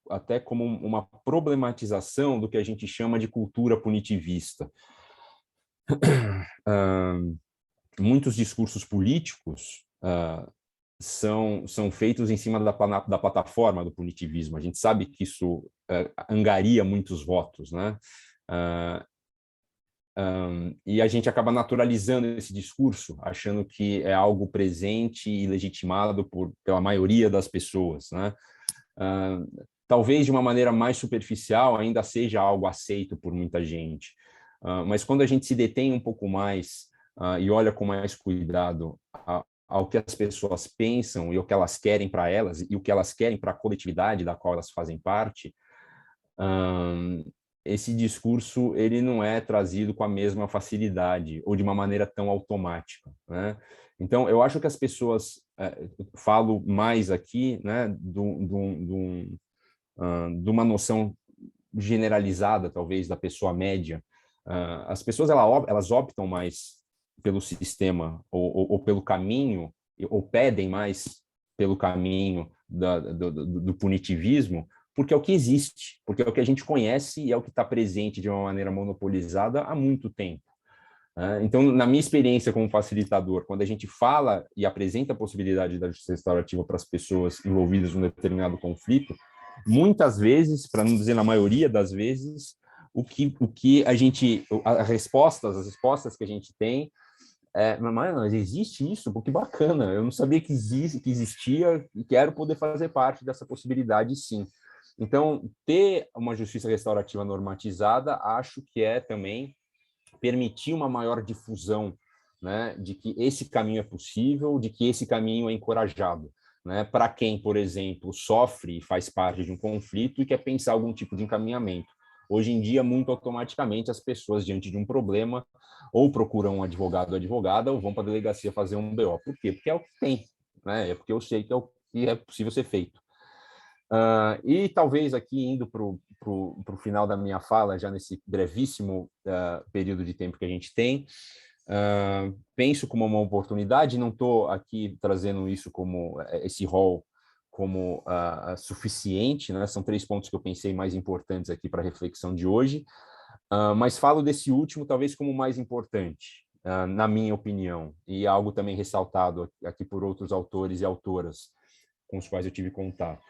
até como uma problematização do que a gente chama de cultura punitivista. Muitos discursos políticos são feitos em cima da plataforma do punitivismo. A gente sabe que isso angaria muitos votos, né? E a gente acaba naturalizando esse discurso, achando que é algo presente e legitimado pela maioria das pessoas, né? Talvez de uma maneira mais superficial ainda seja algo aceito por muita gente, mas quando a gente se detém um pouco mais e olha com mais cuidado ao que as pessoas pensam e o que elas querem para elas e o que elas querem para a coletividade da qual elas fazem parte, esse discurso ele não é trazido com a mesma facilidade ou de uma maneira tão automática, né? Então, eu acho que as pessoas, falo mais aqui, né, de uma noção generalizada, talvez, da pessoa média. As pessoas elas optam mais pelo sistema ou pelo caminho, ou pedem mais pelo caminho do punitivismo, porque é o que existe, porque é o que a gente conhece e é o que está presente de uma maneira monopolizada há muito tempo. Então, na minha experiência como facilitador, quando a gente fala e apresenta a possibilidade da justiça restaurativa para as pessoas envolvidas em um determinado conflito, muitas vezes, para não dizer na maioria das vezes, as respostas que a gente tem mas existe isso? Pô, que bacana, eu não sabia que existia e quero poder fazer parte dessa possibilidade, sim. Então, ter uma justiça restaurativa normatizada, acho que é também permitir uma maior difusão, né, de que esse caminho é possível, de que esse caminho é encorajado, né, para quem, por exemplo, sofre e faz parte de um conflito e quer pensar algum tipo de encaminhamento. Hoje em dia, muito automaticamente, as pessoas, diante de um problema, ou procuram um advogado ou advogada, ou vão para a delegacia fazer um BO. Por quê? Porque é o que tem, né? É porque eu sei que é o que é possível ser feito. E talvez aqui, indo para o final da minha fala, já nesse brevíssimo período de tempo que a gente tem, penso como uma oportunidade, não estou aqui trazendo isso como esse rol como suficiente, né? São 3 pontos que eu pensei mais importantes aqui para a reflexão de hoje, mas falo desse último talvez como mais importante, na minha opinião, e algo também ressaltado aqui por outros autores e autoras com os quais eu tive contato,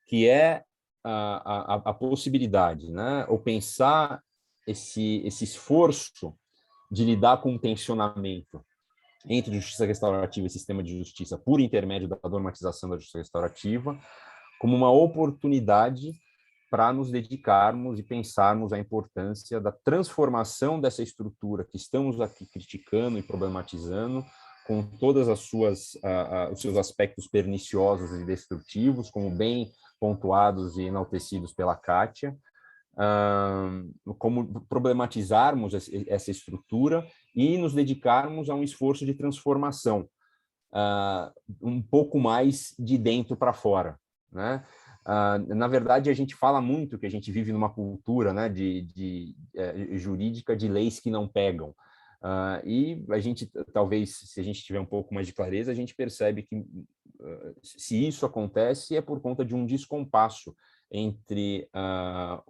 que é a possibilidade, né? Ou pensar esse esforço de lidar com o tensionamento entre justiça restaurativa e sistema de justiça por intermédio da normatização da justiça restaurativa, como uma oportunidade para nos dedicarmos e pensarmos a importância da transformação dessa estrutura que estamos aqui criticando e problematizando, com todas os seus aspectos perniciosos e destrutivos, como bem pontuados e enaltecidos pela Kátia, como problematizarmos essa estrutura e nos dedicarmos a um esforço de transformação, um pouco mais de dentro para fora, né? Na verdade, a gente fala muito que a gente vive numa cultura, né, jurídica de leis que não pegam. E a gente, talvez, se a gente tiver um pouco mais de clareza, a gente percebe que se isso acontece é por conta de um descompasso entre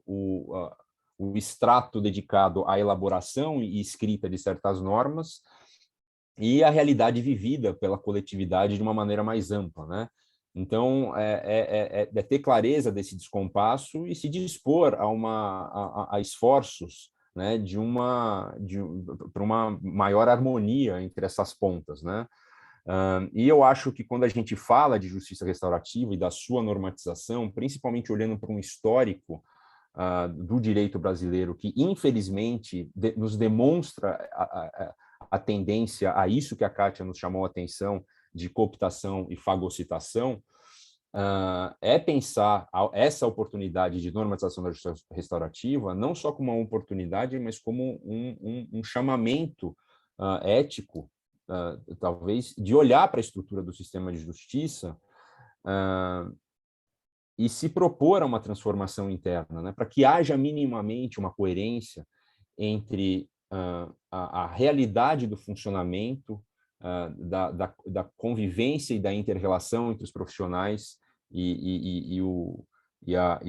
o extrato dedicado à elaboração e escrita de certas normas e a realidade vivida pela coletividade de uma maneira mais ampla, né? Então, é ter clareza desse descompasso e se dispor a esforços, né, para uma maior harmonia entre essas pontas, né? E eu acho que quando a gente fala de justiça restaurativa e da sua normatização, principalmente olhando para um histórico do direito brasileiro, que infelizmente nos demonstra a tendência a isso que a Kátia nos chamou a atenção, de cooptação e fagocitação, é pensar essa oportunidade de normatização da justiça restaurativa não só como uma oportunidade, mas como um chamamento ético, talvez, de olhar para a estrutura do sistema de justiça e se propor a uma transformação interna, né, para que haja minimamente uma coerência entre a realidade do funcionamento da convivência e da inter-relação entre os profissionais e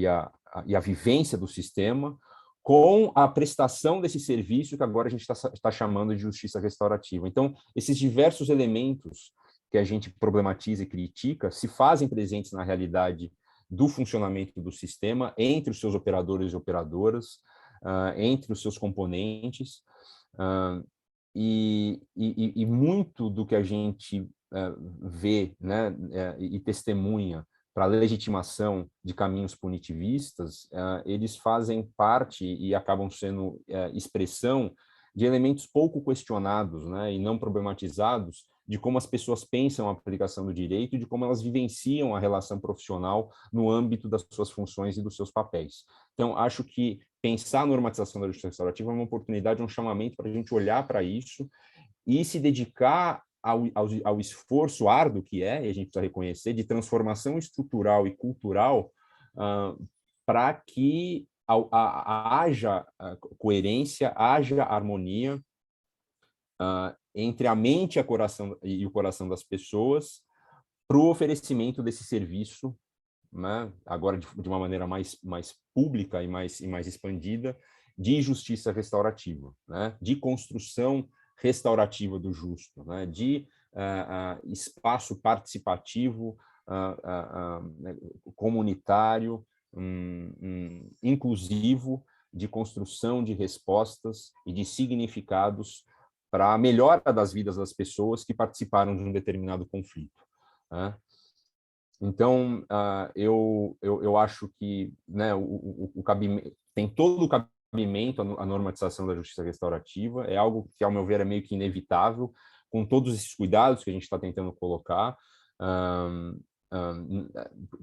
a vivência do sistema, com a prestação desse serviço que agora a gente está chamando de justiça restaurativa. Então, esses diversos elementos que a gente problematiza e critica se fazem presentes na realidade do funcionamento do sistema, entre os seus operadores e operadoras, entre os seus componentes, e muito do que a gente vê, né, e testemunha para a legitimação de caminhos punitivistas, eles fazem parte e acabam sendo expressão de elementos pouco questionados, né, e não problematizados, de como as pessoas pensam a aplicação do direito e de como elas vivenciam a relação profissional no âmbito das suas funções e dos seus papéis. Então, acho que pensar a normatização da justiça restaurativa é uma oportunidade, um chamamento para a gente olhar para isso e se dedicar ao esforço árduo que é, e a gente precisa reconhecer, de transformação estrutural e cultural para que haja coerência, haja harmonia entre a mente e o coração das pessoas para o oferecimento desse serviço, né, agora de uma maneira mais pública e mais expandida, de justiça restaurativa, né, de construção restaurativa do justo, né, de espaço participativo, comunitário, inclusivo, de construção de respostas e de significados para a melhora das vidas das pessoas que participaram de um determinado conflito, né? Então, eu acho que, né, o cabimento, tem todo o cabimento a normatização da justiça restaurativa, é algo que, ao meu ver, é meio que inevitável, com todos esses cuidados que a gente está tentando colocar,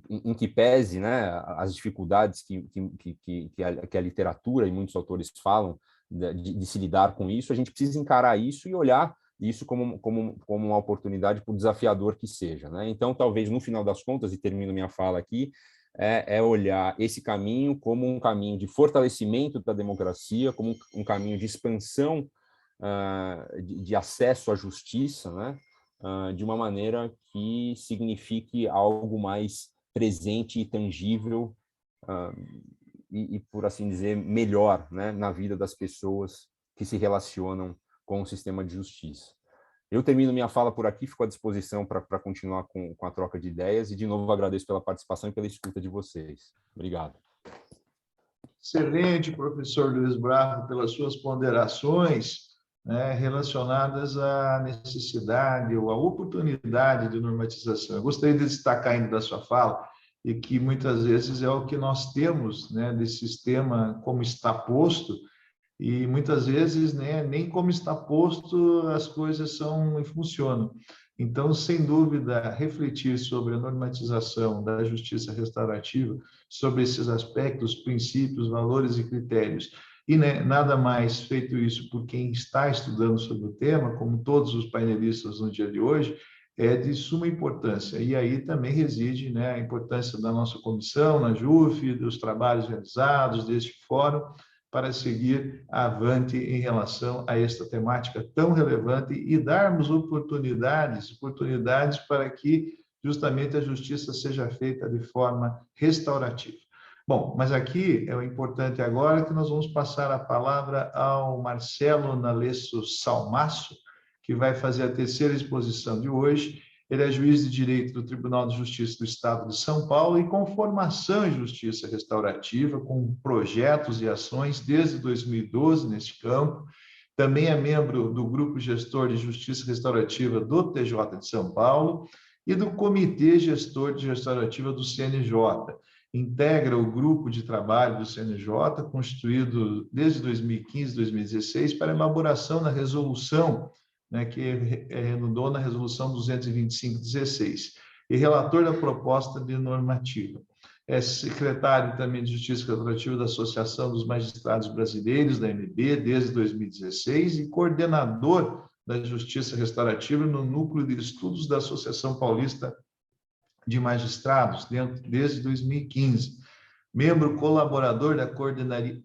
em que pese, né, as dificuldades que a literatura e muitos autores falam de se lidar com isso, a gente precisa encarar isso e olhar isso como uma oportunidade, por desafiador que seja, né? Então, talvez, no final das contas, e termino minha fala aqui, é olhar esse caminho como um caminho de fortalecimento da democracia, como um caminho de expansão de acesso à justiça, né? De uma maneira que signifique algo mais presente e tangível e, por assim dizer, melhor, né, na vida das pessoas que se relacionam com o sistema de justiça. Eu termino minha fala por aqui, fico à disposição para continuar com a troca de ideias e, de novo, agradeço pela participação e pela escuta de vocês. Obrigado. Excelente, professor Luiz Bravo, pelas suas ponderações, né, relacionadas à necessidade ou à oportunidade de normatização. Eu gostaria de destacar ainda da sua fala, e que muitas vezes é o que nós temos, né, desse sistema como está posto, e muitas vezes, né, nem como está posto as coisas são e funcionam. Então, sem dúvida, refletir sobre a normatização da justiça restaurativa, sobre esses aspectos, princípios, valores e critérios, e, né, nada mais feito isso por quem está estudando sobre o tema, como todos os painelistas no dia de hoje, é de suma importância. E aí também reside, né, a importância da nossa comissão, na JUF, dos trabalhos realizados, deste fórum, para seguir avante em relação a esta temática tão relevante e darmos oportunidades para que justamente a justiça seja feita de forma restaurativa. Bom, mas aqui é o importante agora que nós vamos passar a palavra ao Marcelo Nalesso Salmasso, que vai fazer a terceira exposição de hoje. Ele é juiz de direito do Tribunal de Justiça do Estado de São Paulo e com formação em justiça restaurativa, com projetos e ações desde 2012 neste campo. Também é membro do Grupo Gestor de Justiça Restaurativa do TJ de São Paulo e do Comitê Gestor de Restaurativa do CNJ. Integra o grupo de trabalho do CNJ, constituído desde 2015, 2016, para elaboração da resolução, né, que redundou na resolução 225/16, e relator da proposta de normativa. É secretário também de Justiça Restaurativa da Associação dos Magistrados Brasileiros, da AMB, desde 2016, e coordenador da Justiça Restaurativa no Núcleo de Estudos da Associação Paulista de Magistrados, desde 2015. Membro colaborador da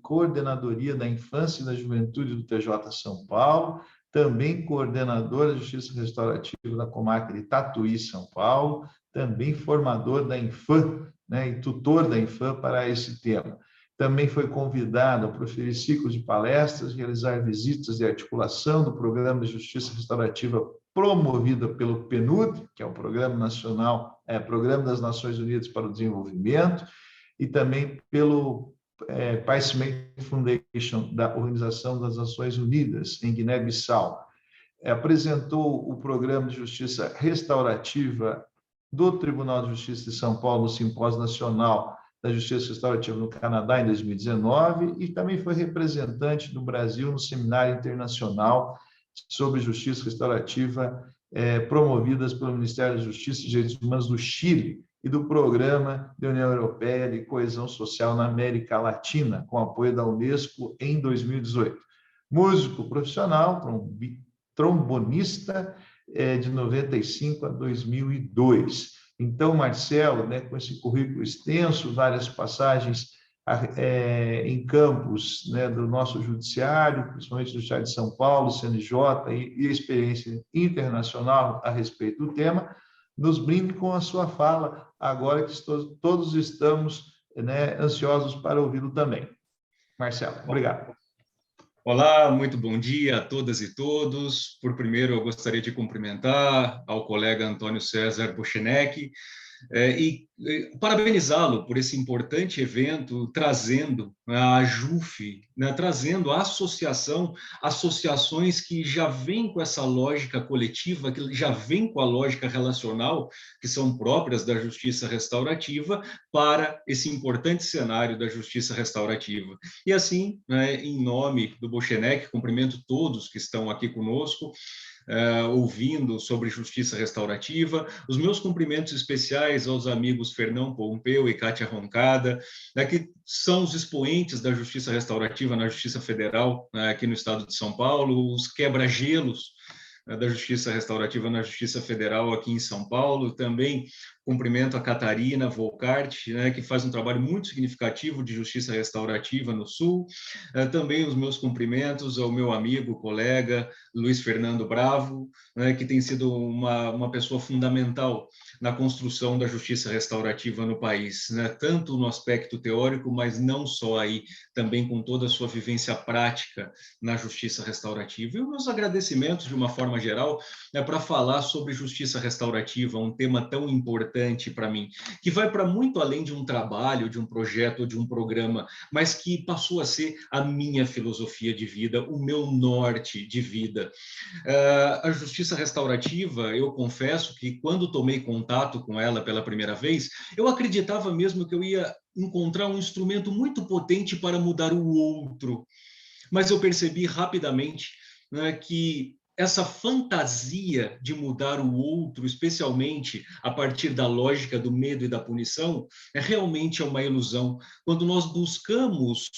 Coordenadoria da Infância e da Juventude do TJ São Paulo, também coordenador da Justiça Restaurativa da Comarca de Tatuí, São Paulo, também formador da Infam, né, e tutor da Infam para esse tema. Também foi convidado a proferir ciclos de palestras, realizar visitas de articulação do Programa de Justiça Restaurativa promovida pelo PNUD, que é o Programa Nacional, Programa das Nações Unidas para o Desenvolvimento, e também pelo Paismate Foundation, da Organização das Nações Unidas, em Guiné-Bissau. Apresentou o Programa de Justiça Restaurativa do Tribunal de Justiça de São Paulo no Simpósio Nacional da Justiça Restaurativa no Canadá, em 2019, e também foi representante do Brasil no Seminário Internacional sobre Justiça Restaurativa, promovidas pelo Ministério da Justiça e Direitos Humanos do Chile e do Programa da União Europeia de Coesão Social na América Latina, com apoio da Unesco em 2018. Músico profissional, trombonista, de 95 a 2002. Então, Marcelo, né, com esse currículo extenso, várias passagens em campos, né, do nosso judiciário, principalmente do Judiciário de São Paulo, CNJ, e experiência internacional a respeito do tema, nos brinde com a sua fala, agora que todos estamos, né, ansiosos para ouvi-lo também. Marcelo, obrigado. Olá, muito bom dia a todas e todos. Por primeiro, eu gostaria de cumprimentar ao colega Antônio César Bochenek e parabenizá-lo por esse importante evento, trazendo a JUF, né, trazendo a associações que já vêm com essa lógica coletiva, que já vêm com a lógica relacional, que são próprias da justiça restaurativa, para esse importante cenário da justiça restaurativa. E assim, né, em nome do Bochenek, cumprimento todos que estão aqui conosco, ouvindo sobre justiça restaurativa. Os meus cumprimentos especiais aos amigos Fernão Pompeu e Kátia Roncada, né, que são os expoentes da justiça restaurativa na Justiça Federal, né, aqui no estado de São Paulo, os quebra-gelos da Justiça Restaurativa na Justiça Federal aqui em São Paulo. Também cumprimento a Catarina Volcart, né, que faz um trabalho muito significativo de justiça restaurativa no Sul. Também os meus cumprimentos ao meu amigo, colega Luiz Fernando Bravo, né, que tem sido uma pessoa fundamental na construção da justiça restaurativa no país, né, tanto no aspecto teórico, mas não só aí, também com toda a sua vivência prática na justiça restaurativa. E os meus agradecimentos, de uma forma geral, para falar sobre justiça restaurativa, um tema tão importante para mim, que vai para muito além de um trabalho, de um projeto ou de um programa, mas que passou a ser a minha filosofia de vida, o meu norte de vida. A justiça restaurativa, eu confesso que quando tomei contato com ela pela primeira vez, eu acreditava mesmo que eu ia encontrar um instrumento muito potente para mudar o outro, mas eu percebi rapidamente, né, que essa fantasia de mudar o outro, especialmente a partir da lógica do medo e da punição, realmente é uma ilusão. Quando nós buscamos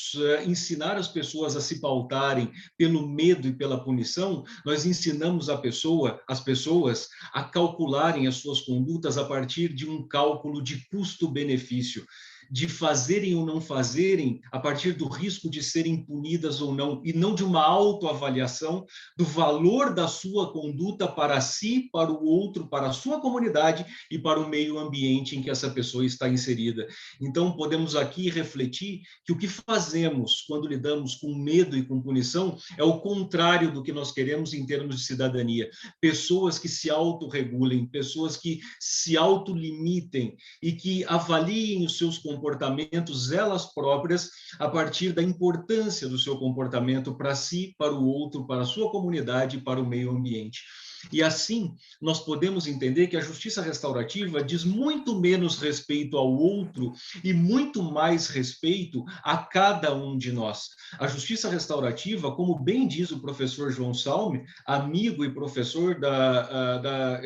ensinar as pessoas a se pautarem pelo medo e pela punição, nós ensinamos as pessoas a calcularem as suas condutas a partir de um cálculo de custo-benefício, de fazerem ou não fazerem a partir do risco de serem punidas ou não, e não de uma autoavaliação do valor da sua conduta para si, para o outro, para a sua comunidade e para o meio ambiente em que essa pessoa está inserida. Então, podemos aqui refletir que o que fazemos quando lidamos com medo e com punição é o contrário do que nós queremos em termos de cidadania. Pessoas que se autorregulem, pessoas que se autolimitem e que avaliem os seus comportamentos elas próprias a partir da importância do seu comportamento para si, para o outro, para a sua comunidade e para o meio ambiente. E assim, nós podemos entender que a justiça restaurativa diz muito menos respeito ao outro e muito mais respeito a cada um de nós. A justiça restaurativa, como bem diz o professor João Salme, amigo e professor da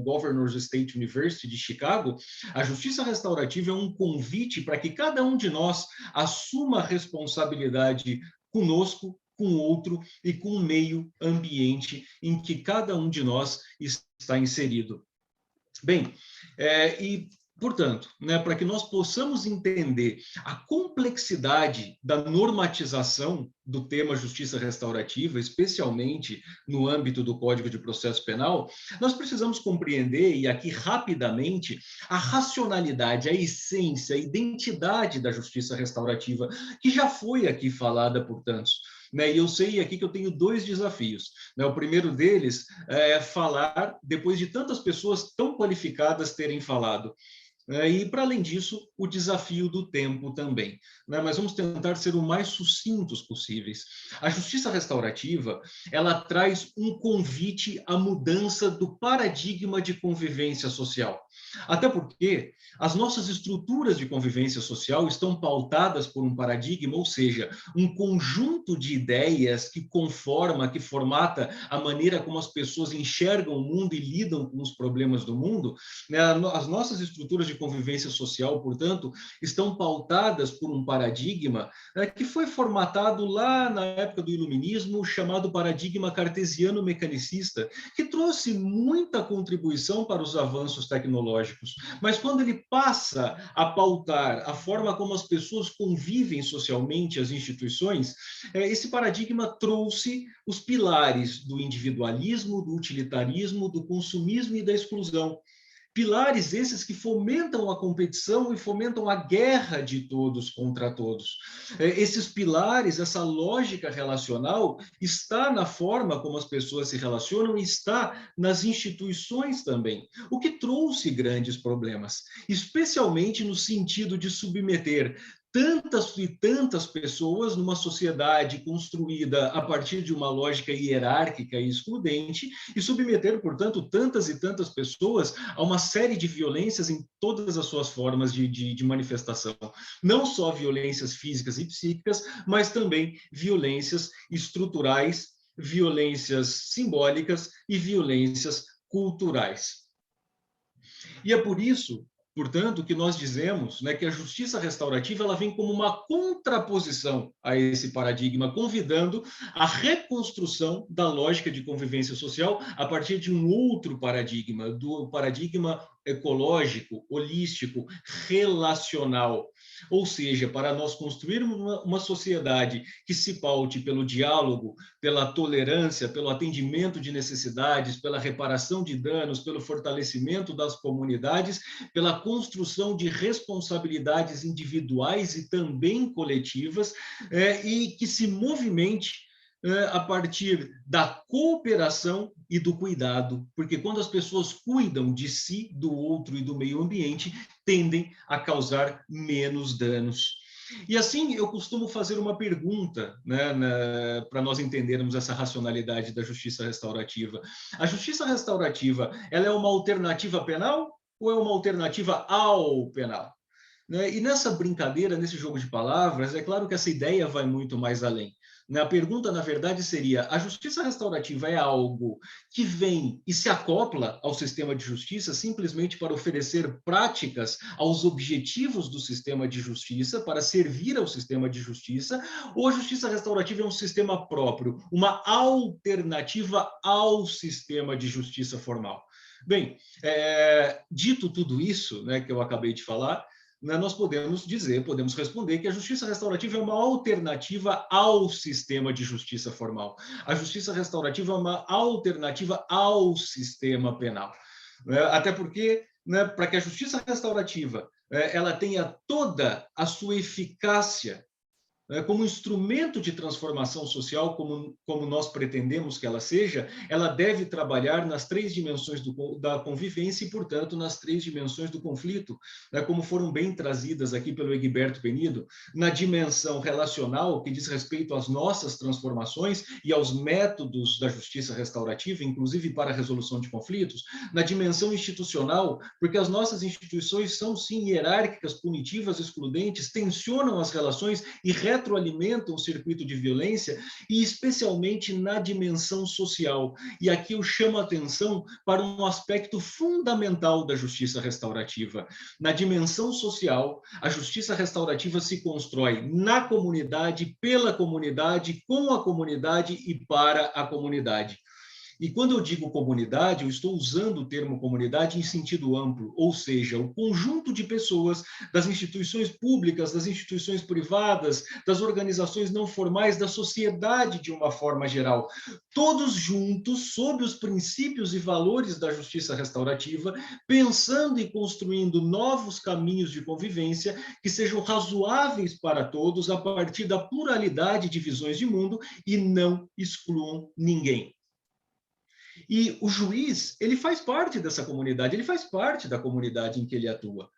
Governors State University de Chicago, a justiça restaurativa é um convite para que cada um de nós assuma a responsabilidade conosco, com o outro e com o meio ambiente em que cada um de nós está inserido. Bem, e Portanto, né, para que nós possamos entender a complexidade da normatização do tema justiça restaurativa, especialmente no âmbito do Código de Processo Penal, nós precisamos compreender, e aqui rapidamente, a racionalidade, a essência, a identidade da justiça restaurativa, que já foi aqui falada por tantos. Né? E eu sei aqui que eu tenho 2 desafios. Né? O primeiro deles é falar, depois de tantas pessoas tão qualificadas terem falado. E, para além disso, o desafio do tempo também. Mas vamos tentar ser o mais sucintos possíveis. A justiça restaurativa, ela traz um convite à mudança do paradigma de convivência social. Até porque as nossas estruturas de convivência social estão pautadas por um paradigma, ou seja, um conjunto de ideias que conforma, que formata a maneira como as pessoas enxergam o mundo e lidam com os problemas do mundo. As nossas estruturas de convivência social, portanto, estão pautadas por um paradigma que foi formatado lá na época do Iluminismo, chamado paradigma cartesiano-mecanicista, que trouxe muita contribuição para os avanços tecnológicos. Mas quando ele passa a pautar a forma como as pessoas convivem socialmente, as instituições, esse paradigma trouxe os pilares do individualismo, do utilitarismo, do consumismo e da exclusão. Pilares esses que fomentam a competição e fomentam a guerra de todos contra todos. Esses pilares, essa lógica relacional, está na forma como as pessoas se relacionam e está nas instituições também, o que trouxe grandes problemas, especialmente no sentido de submeter tantas e tantas pessoas numa sociedade construída a partir de uma lógica hierárquica e excludente e submeter, portanto, tantas e tantas pessoas a uma série de violências em todas as suas formas de manifestação. Não só violências físicas e psíquicas, mas também violências estruturais, violências simbólicas e violências culturais. E é por isso, portanto, que nós dizemos, né, que a justiça restaurativa ela vem como uma contraposição a esse paradigma, convidando a reconstrução da lógica de convivência social a partir de um outro paradigma, do paradigma ecológico, holístico, relacional. Ou seja, para nós construirmos uma sociedade que se paute pelo diálogo, pela tolerância, pelo atendimento de necessidades, pela reparação de danos, pelo fortalecimento das comunidades, pela construção de responsabilidades individuais e também coletivas, e que se movimente a partir da cooperação e do cuidado, porque quando as pessoas cuidam de si, do outro e do meio ambiente, tendem a causar menos danos. E assim, eu costumo fazer uma pergunta, né, para nós entendermos essa racionalidade da justiça restaurativa. A justiça restaurativa, ela é uma alternativa penal ou é uma alternativa ao penal? E nessa brincadeira, nesse jogo de palavras, é claro que essa ideia vai muito mais além. A pergunta, na verdade, seria: a justiça restaurativa é algo que vem e se acopla ao sistema de justiça simplesmente para oferecer práticas aos objetivos do sistema de justiça, para servir ao sistema de justiça, ou a justiça restaurativa é um sistema próprio, uma alternativa ao sistema de justiça formal? Bem, dito tudo isso, né, que eu acabei de falar, nós podemos responder que a justiça restaurativa é uma alternativa ao sistema de justiça formal. A justiça restaurativa é uma alternativa ao sistema penal. Até porque, né, para que a justiça restaurativa ela tenha toda a sua eficácia como instrumento de transformação social, como nós pretendemos que ela seja, ela deve trabalhar nas 3 dimensões da convivência e, portanto, nas 3 dimensões do conflito, como foram bem trazidas aqui pelo Egberto Penido, na dimensão relacional, que diz respeito às nossas transformações e aos métodos da justiça restaurativa, inclusive para a resolução de conflitos, na dimensão institucional, porque as nossas instituições são, sim, hierárquicas, punitivas, excludentes, tensionam as relações e retroalimentam o circuito de violência, e especialmente na dimensão social. E aqui eu chamo a atenção para um aspecto fundamental da justiça restaurativa. Na dimensão social, a justiça restaurativa se constrói na comunidade, pela comunidade, com a comunidade e para a comunidade. E quando eu digo comunidade, eu estou usando o termo comunidade em sentido amplo, ou seja, o conjunto de pessoas das instituições públicas, das instituições privadas, das organizações não formais, da sociedade de uma forma geral, todos juntos, sob os princípios e valores da justiça restaurativa, pensando e construindo novos caminhos de convivência que sejam razoáveis para todos a partir da pluralidade de visões de mundo e não excluam ninguém. E o juiz, ele faz parte dessa comunidade, ele faz parte da comunidade em que ele atua.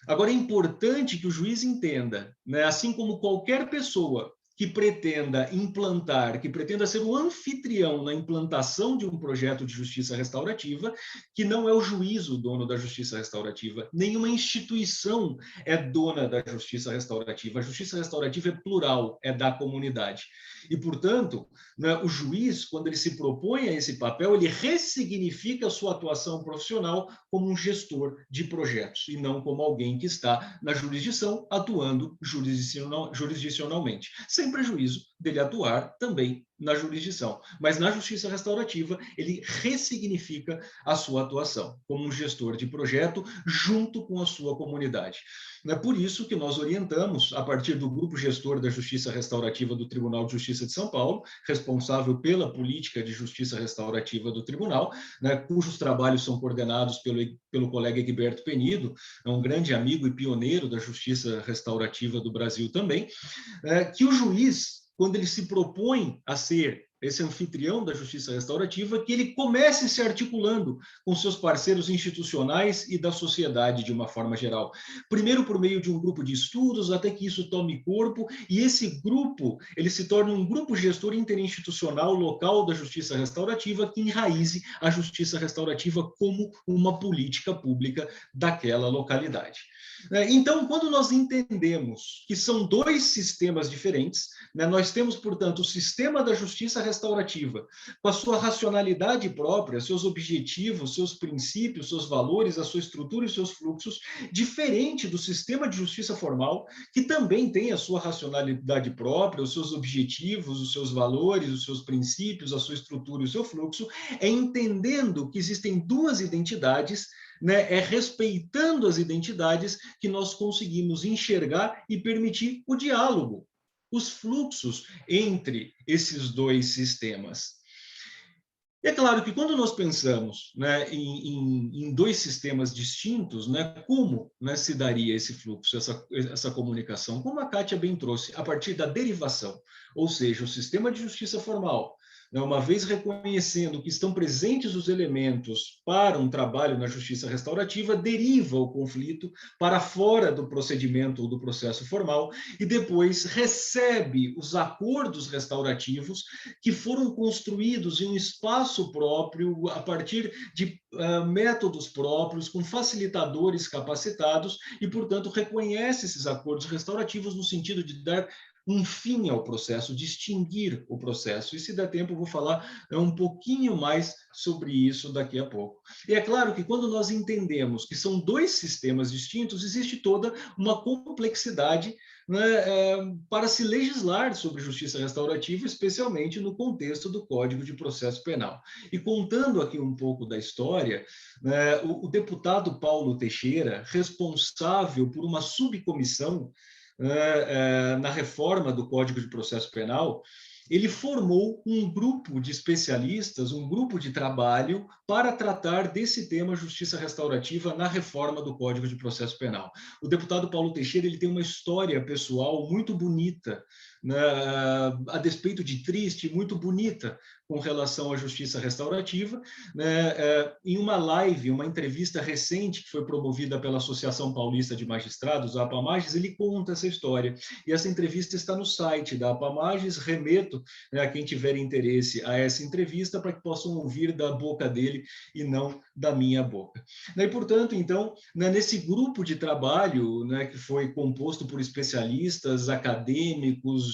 Agora, é importante que o juiz entenda, né, assim como qualquer pessoa que pretenda implantar, que pretenda ser o anfitrião na implantação de um projeto de justiça restaurativa, que não é o juiz o dono da justiça restaurativa, nenhuma instituição é dona da justiça restaurativa. A justiça restaurativa é plural, é da comunidade. E, portanto, né, o juiz, quando ele se propõe a esse papel, ele ressignifica a sua atuação profissional como um gestor de projetos, e não como alguém que está na jurisdição atuando jurisdicionalmente, sem prejuízo dele atuar também na jurisdição. Mas na justiça restaurativa, ele ressignifica a sua atuação como um gestor de projeto junto com a sua comunidade. É por isso que nós orientamos, a partir do grupo gestor da Justiça Restaurativa do Tribunal de Justiça de São Paulo, responsável pela política de justiça restaurativa do tribunal, né, cujos trabalhos são coordenados pelo colega Egberto Penido, é um grande amigo e pioneiro da justiça restaurativa do Brasil também, que o juiz, quando ele se propõe a ser esse anfitrião da justiça restaurativa, que ele comece se articulando com seus parceiros institucionais e da sociedade de uma forma geral. Primeiro por meio de um grupo de estudos, até que isso tome corpo, e esse grupo, ele se torne um grupo gestor interinstitucional local da justiça restaurativa que enraize a justiça restaurativa como uma política pública daquela localidade. Então, quando nós entendemos que são dois sistemas diferentes, né, nós temos, portanto, o sistema da justiça restaurativa, com a sua racionalidade própria, seus objetivos, seus princípios, seus valores, a sua estrutura e seus fluxos, diferente do sistema de justiça formal, que também tem a sua racionalidade própria, os seus objetivos, os seus valores, os seus princípios, a sua estrutura e o seu fluxo, é entendendo que existem duas identidades, né, é respeitando as identidades que nós conseguimos enxergar e permitir o diálogo, os fluxos entre esses dois sistemas. E é claro que quando nós pensamos, né, em dois sistemas distintos, né, como, né, se daria esse fluxo, essa comunicação? Como a Kátia bem trouxe, a partir da derivação, ou seja, o sistema de justiça formal, uma vez reconhecendo que estão presentes os elementos para um trabalho na justiça restaurativa, deriva o conflito para fora do procedimento ou do processo formal e depois recebe os acordos restaurativos que foram construídos em um espaço próprio, a partir de métodos próprios, com facilitadores capacitados e, portanto, reconhece esses acordos restaurativos no sentido de dar um fim ao processo, distinguir o processo. E se der tempo, eu vou falar um pouquinho mais sobre isso daqui a pouco. E é claro que quando nós entendemos que são dois sistemas distintos, existe toda uma complexidade, né, para se legislar sobre justiça restaurativa, especialmente no contexto do Código de Processo Penal. E contando aqui um pouco da história, né, o deputado Paulo Teixeira, responsável por uma subcomissão na reforma do Código de Processo Penal, ele formou um grupo de especialistas, um grupo de trabalho para tratar desse tema justiça restaurativa na reforma do Código de Processo Penal. O deputado Paulo Teixeira, ele tem uma história pessoal muito bonita, né, a despeito de triste, muito bonita com relação à justiça restaurativa, né, em uma live, uma entrevista recente que foi promovida pela Associação Paulista de Magistrados, a APAMAGES, ele conta essa história. E essa entrevista está no site da APAMAGES, remeto, né, a quem tiver interesse a essa entrevista para que possam ouvir da boca dele e não da minha boca. E, portanto, então, né, nesse grupo de trabalho, né, que foi composto por especialistas, acadêmicos,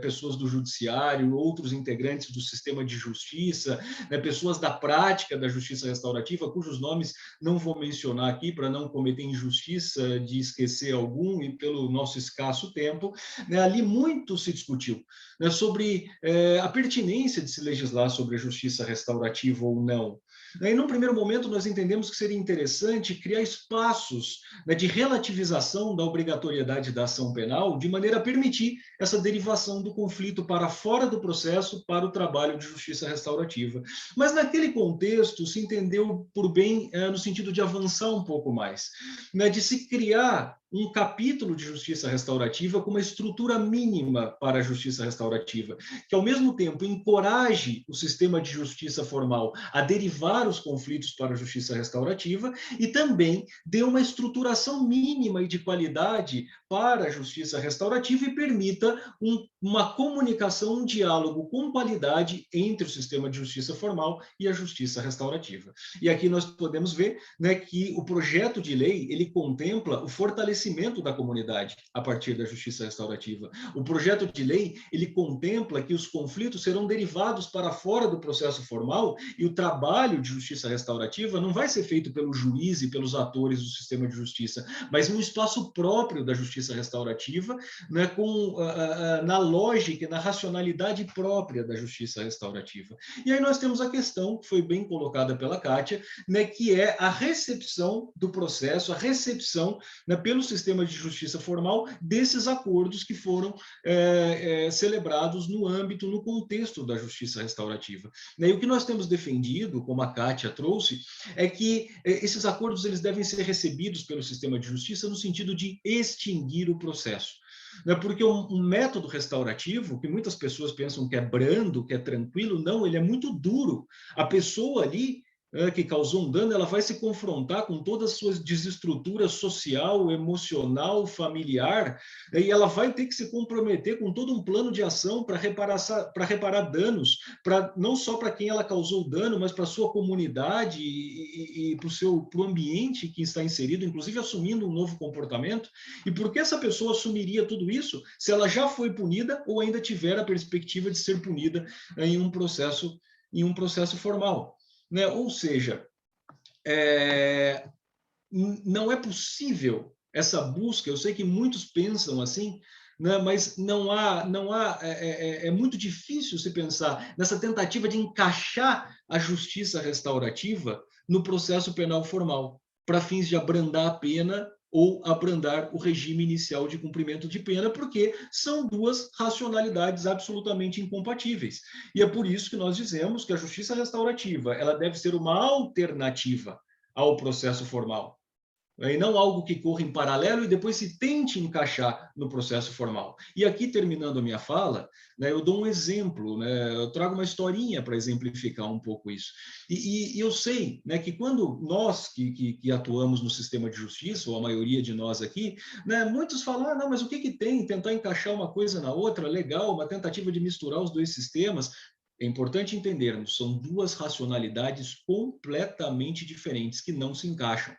pessoas do judiciário, outros integrantes do sistema de justiça, né, pessoas da prática da justiça restaurativa, cujos nomes não vou mencionar aqui para não cometer injustiça de esquecer algum e pelo nosso escasso tempo, né, ali muito se discutiu, né, sobre a pertinência de se legislar sobre a justiça restaurativa ou não. E, num primeiro momento, nós entendemos que seria interessante criar espaços, né, de relativização da obrigatoriedade da ação penal, de maneira a permitir essa derivação do conflito para fora do processo para o trabalho de justiça restaurativa. Mas, naquele contexto, se entendeu por bem no sentido de avançar um pouco mais, né, de se criar um capítulo de justiça restaurativa com uma estrutura mínima para a justiça restaurativa, que, ao mesmo tempo, encoraje o sistema de justiça formal a derivar os conflitos para a justiça restaurativa e também dê uma estruturação mínima e de qualidade para a justiça restaurativa e permita uma comunicação, um diálogo com qualidade entre o sistema de justiça formal e a justiça restaurativa. E aqui nós podemos ver, né, que o projeto de lei ele contempla o fortalecimento da comunidade a partir da justiça restaurativa. O projeto de lei ele contempla que os conflitos serão derivados para fora do processo formal e o trabalho de justiça restaurativa não vai ser feito pelo juiz e pelos atores do sistema de justiça, mas um espaço próprio da justiça restaurativa, né, na lógica e na racionalidade própria da justiça restaurativa. E aí nós temos a questão, que foi bem colocada pela Kátia, né, que é a recepção do processo, a recepção, né, pelo sistema de justiça formal desses acordos que foram celebrados no âmbito, no contexto da justiça restaurativa. E o que nós temos defendido, como a Kátia trouxe, é que esses acordos eles devem ser recebidos pelo sistema de justiça no sentido de extinguir o processo. Porque um método restaurativo, que muitas pessoas pensam que é brando, que é tranquilo, não, ele é muito duro. A pessoa ali que causou um dano, ela vai se confrontar com todas as suas desestruturas social, emocional, familiar, e ela vai ter que se comprometer com todo um plano de ação para reparar danos, não só para quem ela causou o dano, mas para a sua comunidade e para o ambiente que está inserido, inclusive assumindo um novo comportamento. E por que essa pessoa assumiria tudo isso se ela já foi punida ou ainda tiver a perspectiva de ser punida em um processo formal? Né? Ou seja, não é possível essa busca. Eu sei que muitos pensam assim, né? Mas é muito difícil se pensar nessa tentativa de encaixar a justiça restaurativa no processo penal formal, para fins de abrandar a pena ou abrandar o regime inicial de cumprimento de pena, porque são duas racionalidades absolutamente incompatíveis. E é por isso que nós dizemos que a justiça restaurativa ela deve ser uma alternativa ao processo formal, e não algo que corra em paralelo e depois se tente encaixar no processo formal. E aqui, terminando a minha fala, né, eu dou um exemplo, né, eu trago uma historinha para exemplificar um pouco isso. E eu sei, né, que quando nós que atuamos no sistema de justiça, ou a maioria de nós aqui, né, muitos falam, não, mas o que tem? Tentar encaixar uma coisa na outra, legal, uma tentativa de misturar os dois sistemas. É importante entendermos, são duas racionalidades completamente diferentes que não se encaixam.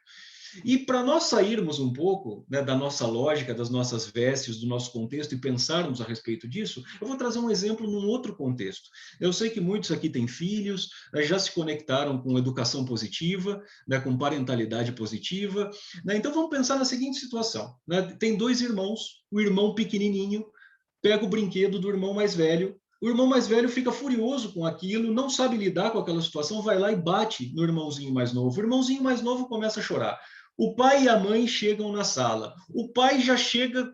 E para nós sairmos um pouco, né, da nossa lógica, das nossas vestes, do nosso contexto e pensarmos a respeito disso, eu vou trazer um exemplo num outro contexto. Eu sei que muitos aqui têm filhos, né, já se conectaram com educação positiva, né, com parentalidade positiva, né? Então vamos pensar na seguinte situação, né? Tem dois irmãos, o irmão pequenininho pega o brinquedo do irmão mais velho. O irmão mais velho fica furioso com aquilo, não sabe lidar com aquela situação, vai lá e bate no irmãozinho mais novo. O irmãozinho mais novo começa a chorar. O pai e a mãe chegam na sala. O pai já chega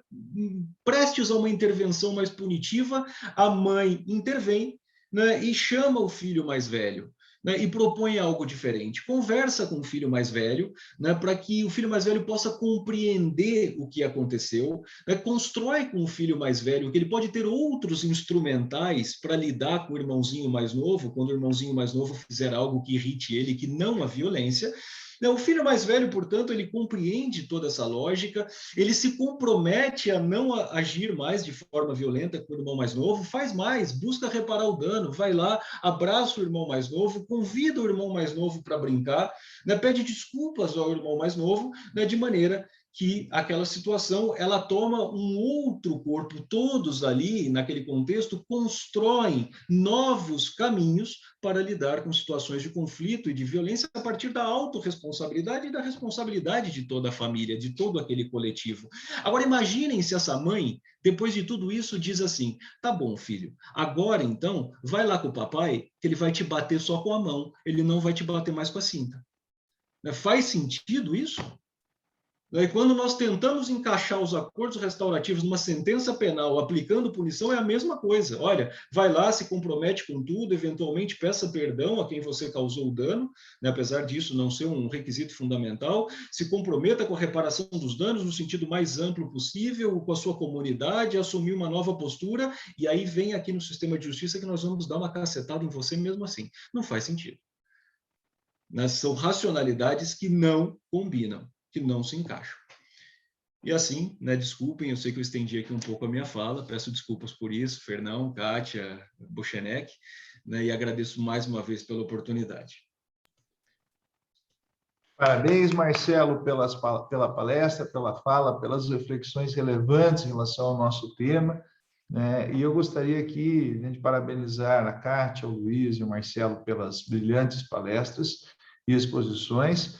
prestes a uma intervenção mais punitiva, a mãe intervém, né, e chama o filho mais velho, né, e propõe algo diferente. Conversa com o filho mais velho, né, para que o filho mais velho possa compreender o que aconteceu, né, constrói com o filho mais velho que ele pode ter outros instrumentais para lidar com o irmãozinho mais novo, quando o irmãozinho mais novo fizer algo que irrite ele, que não a violência. O filho mais velho, portanto, ele compreende toda essa lógica, ele se compromete a não agir mais de forma violenta com o irmão mais novo, faz mais, busca reparar o dano, vai lá, abraça o irmão mais novo, convida o irmão mais novo para brincar, né, pede desculpas ao irmão mais novo, né, de maneira que aquela situação ela toma um outro corpo. Todos ali, naquele contexto, constroem novos caminhos para lidar com situações de conflito e de violência a partir da autorresponsabilidade e da responsabilidade de toda a família, de todo aquele coletivo. Agora, imaginem se essa mãe, depois de tudo isso, diz assim: tá bom, filho, agora então, vai lá com o papai, que ele vai te bater só com a mão, ele não vai te bater mais com a cinta. Faz sentido isso? E quando nós tentamos encaixar os acordos restaurativos numa sentença penal, aplicando punição, é a mesma coisa. Olha, vai lá, se compromete com tudo, eventualmente peça perdão a quem você causou o dano, né, apesar disso não ser um requisito fundamental, se comprometa com a reparação dos danos no sentido mais amplo possível, com a sua comunidade, assumir uma nova postura, e aí vem aqui no sistema de justiça que nós vamos dar uma cacetada em você mesmo assim. Não faz sentido. São racionalidades que não combinam, que não se encaixam. E assim, né, desculpem, eu sei que eu estendi aqui um pouco a minha fala, peço desculpas por isso, Fernão, Kátia, Bochenek, né, e agradeço mais uma vez pela oportunidade. Parabéns, Marcelo, pela palestra, pela fala, pelas reflexões relevantes em relação ao nosso tema, né? E eu gostaria aqui, né, de parabenizar a Kátia, o Luiz e o Marcelo pelas brilhantes palestras e exposições.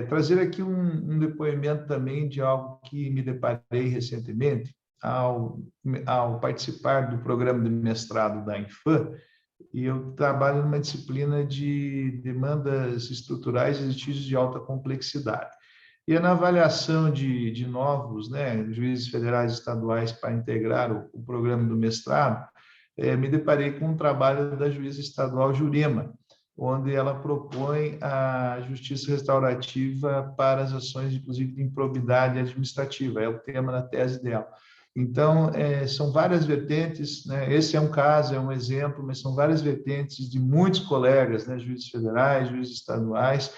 Trazer aqui um depoimento também de algo que me deparei recentemente ao participar do programa de mestrado da Infam, e eu trabalho numa disciplina de demandas estruturais e litígios de alta complexidade. E na avaliação de novos, né, juízes federais e estaduais para integrar o programa do mestrado, me deparei com um trabalho da juíza estadual Jurema, onde ela propõe a justiça restaurativa para as ações, inclusive, de improbidade administrativa. É o tema da tese dela. Então, são várias vertentes, né? Esse é um caso, é um exemplo, mas são várias vertentes de muitos colegas, né? Juízes federais, juízes estaduais,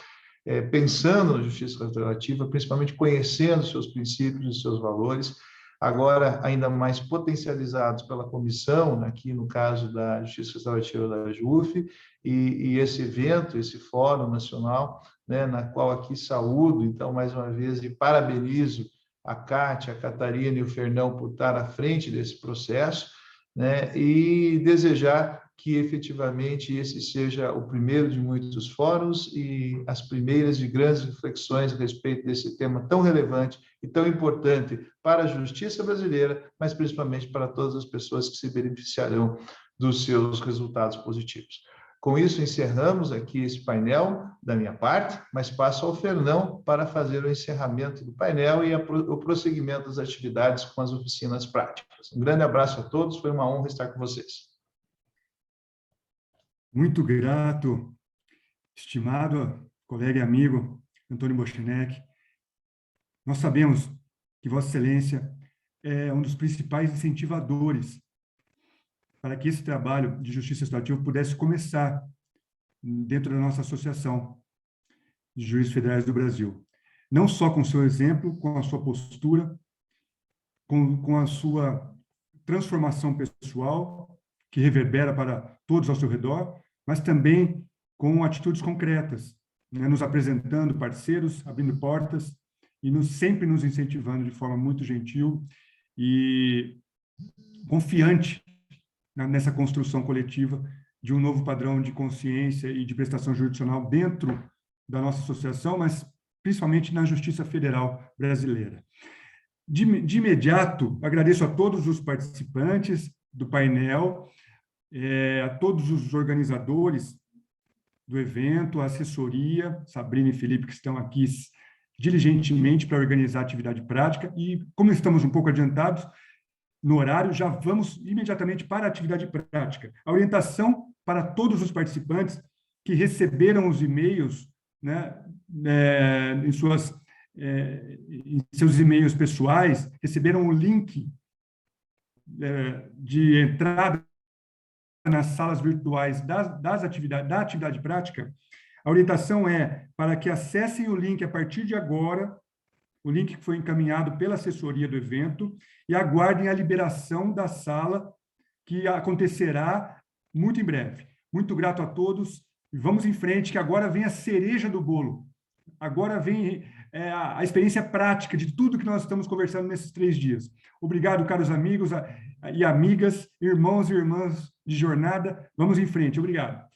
pensando na justiça restaurativa, principalmente conhecendo seus princípios e seus valores, agora ainda mais potencializados pela comissão, aqui no caso da Justiça Restaurativa da JUF, e esse evento, esse Fórum Nacional, né, na qual aqui saúdo, então, mais uma vez, e parabenizo a Kátia, a Catarina e o Fernão por estar à frente desse processo, né, e desejar que efetivamente esse seja o primeiro de muitos fóruns e as primeiras de grandes reflexões a respeito desse tema tão relevante e tão importante para a justiça brasileira, mas principalmente para todas as pessoas que se beneficiarão dos seus resultados positivos. Com isso, encerramos aqui esse painel da minha parte, mas passo ao Fernão para fazer o encerramento do painel e o prosseguimento das atividades com as oficinas práticas. Um grande abraço a todos, foi uma honra estar com vocês. Muito grato, estimado colega e amigo Antônio Bochenek. Nós sabemos que Vossa Excelência é um dos principais incentivadores para que esse trabalho de justiça restaurativa pudesse começar dentro da nossa associação de juízes federais do Brasil. Não só com o seu exemplo, com a sua postura, com a sua transformação pessoal, que reverbera para todos ao seu redor, mas também com atitudes concretas, né, nos apresentando parceiros, abrindo portas e sempre nos incentivando de forma muito gentil e confiante nessa construção coletiva de um novo padrão de consciência e de prestação jurisdicional dentro da nossa associação, mas principalmente na Justiça Federal brasileira. De imediato, agradeço a todos os participantes do painel, a todos os organizadores do evento, a assessoria, Sabrina e Felipe, que estão aqui diligentemente para organizar a atividade prática, e como estamos um pouco adiantados no horário, já vamos imediatamente para a atividade prática. A orientação para todos os participantes que receberam os e-mails, né, em seus e-mails pessoais, receberam o link de entrada nas salas virtuais da atividade prática. A orientação é para que acessem o link a partir de agora, o link que foi encaminhado pela assessoria do evento, e aguardem a liberação da sala, que acontecerá muito em breve. Muito grato a todos, e vamos em frente, que agora vem a cereja do bolo. Agora vem a experiência prática de tudo que nós estamos conversando nesses 3 dias. Obrigado, caros amigos e amigas, irmãos e irmãs de jornada. Vamos em frente. Obrigado.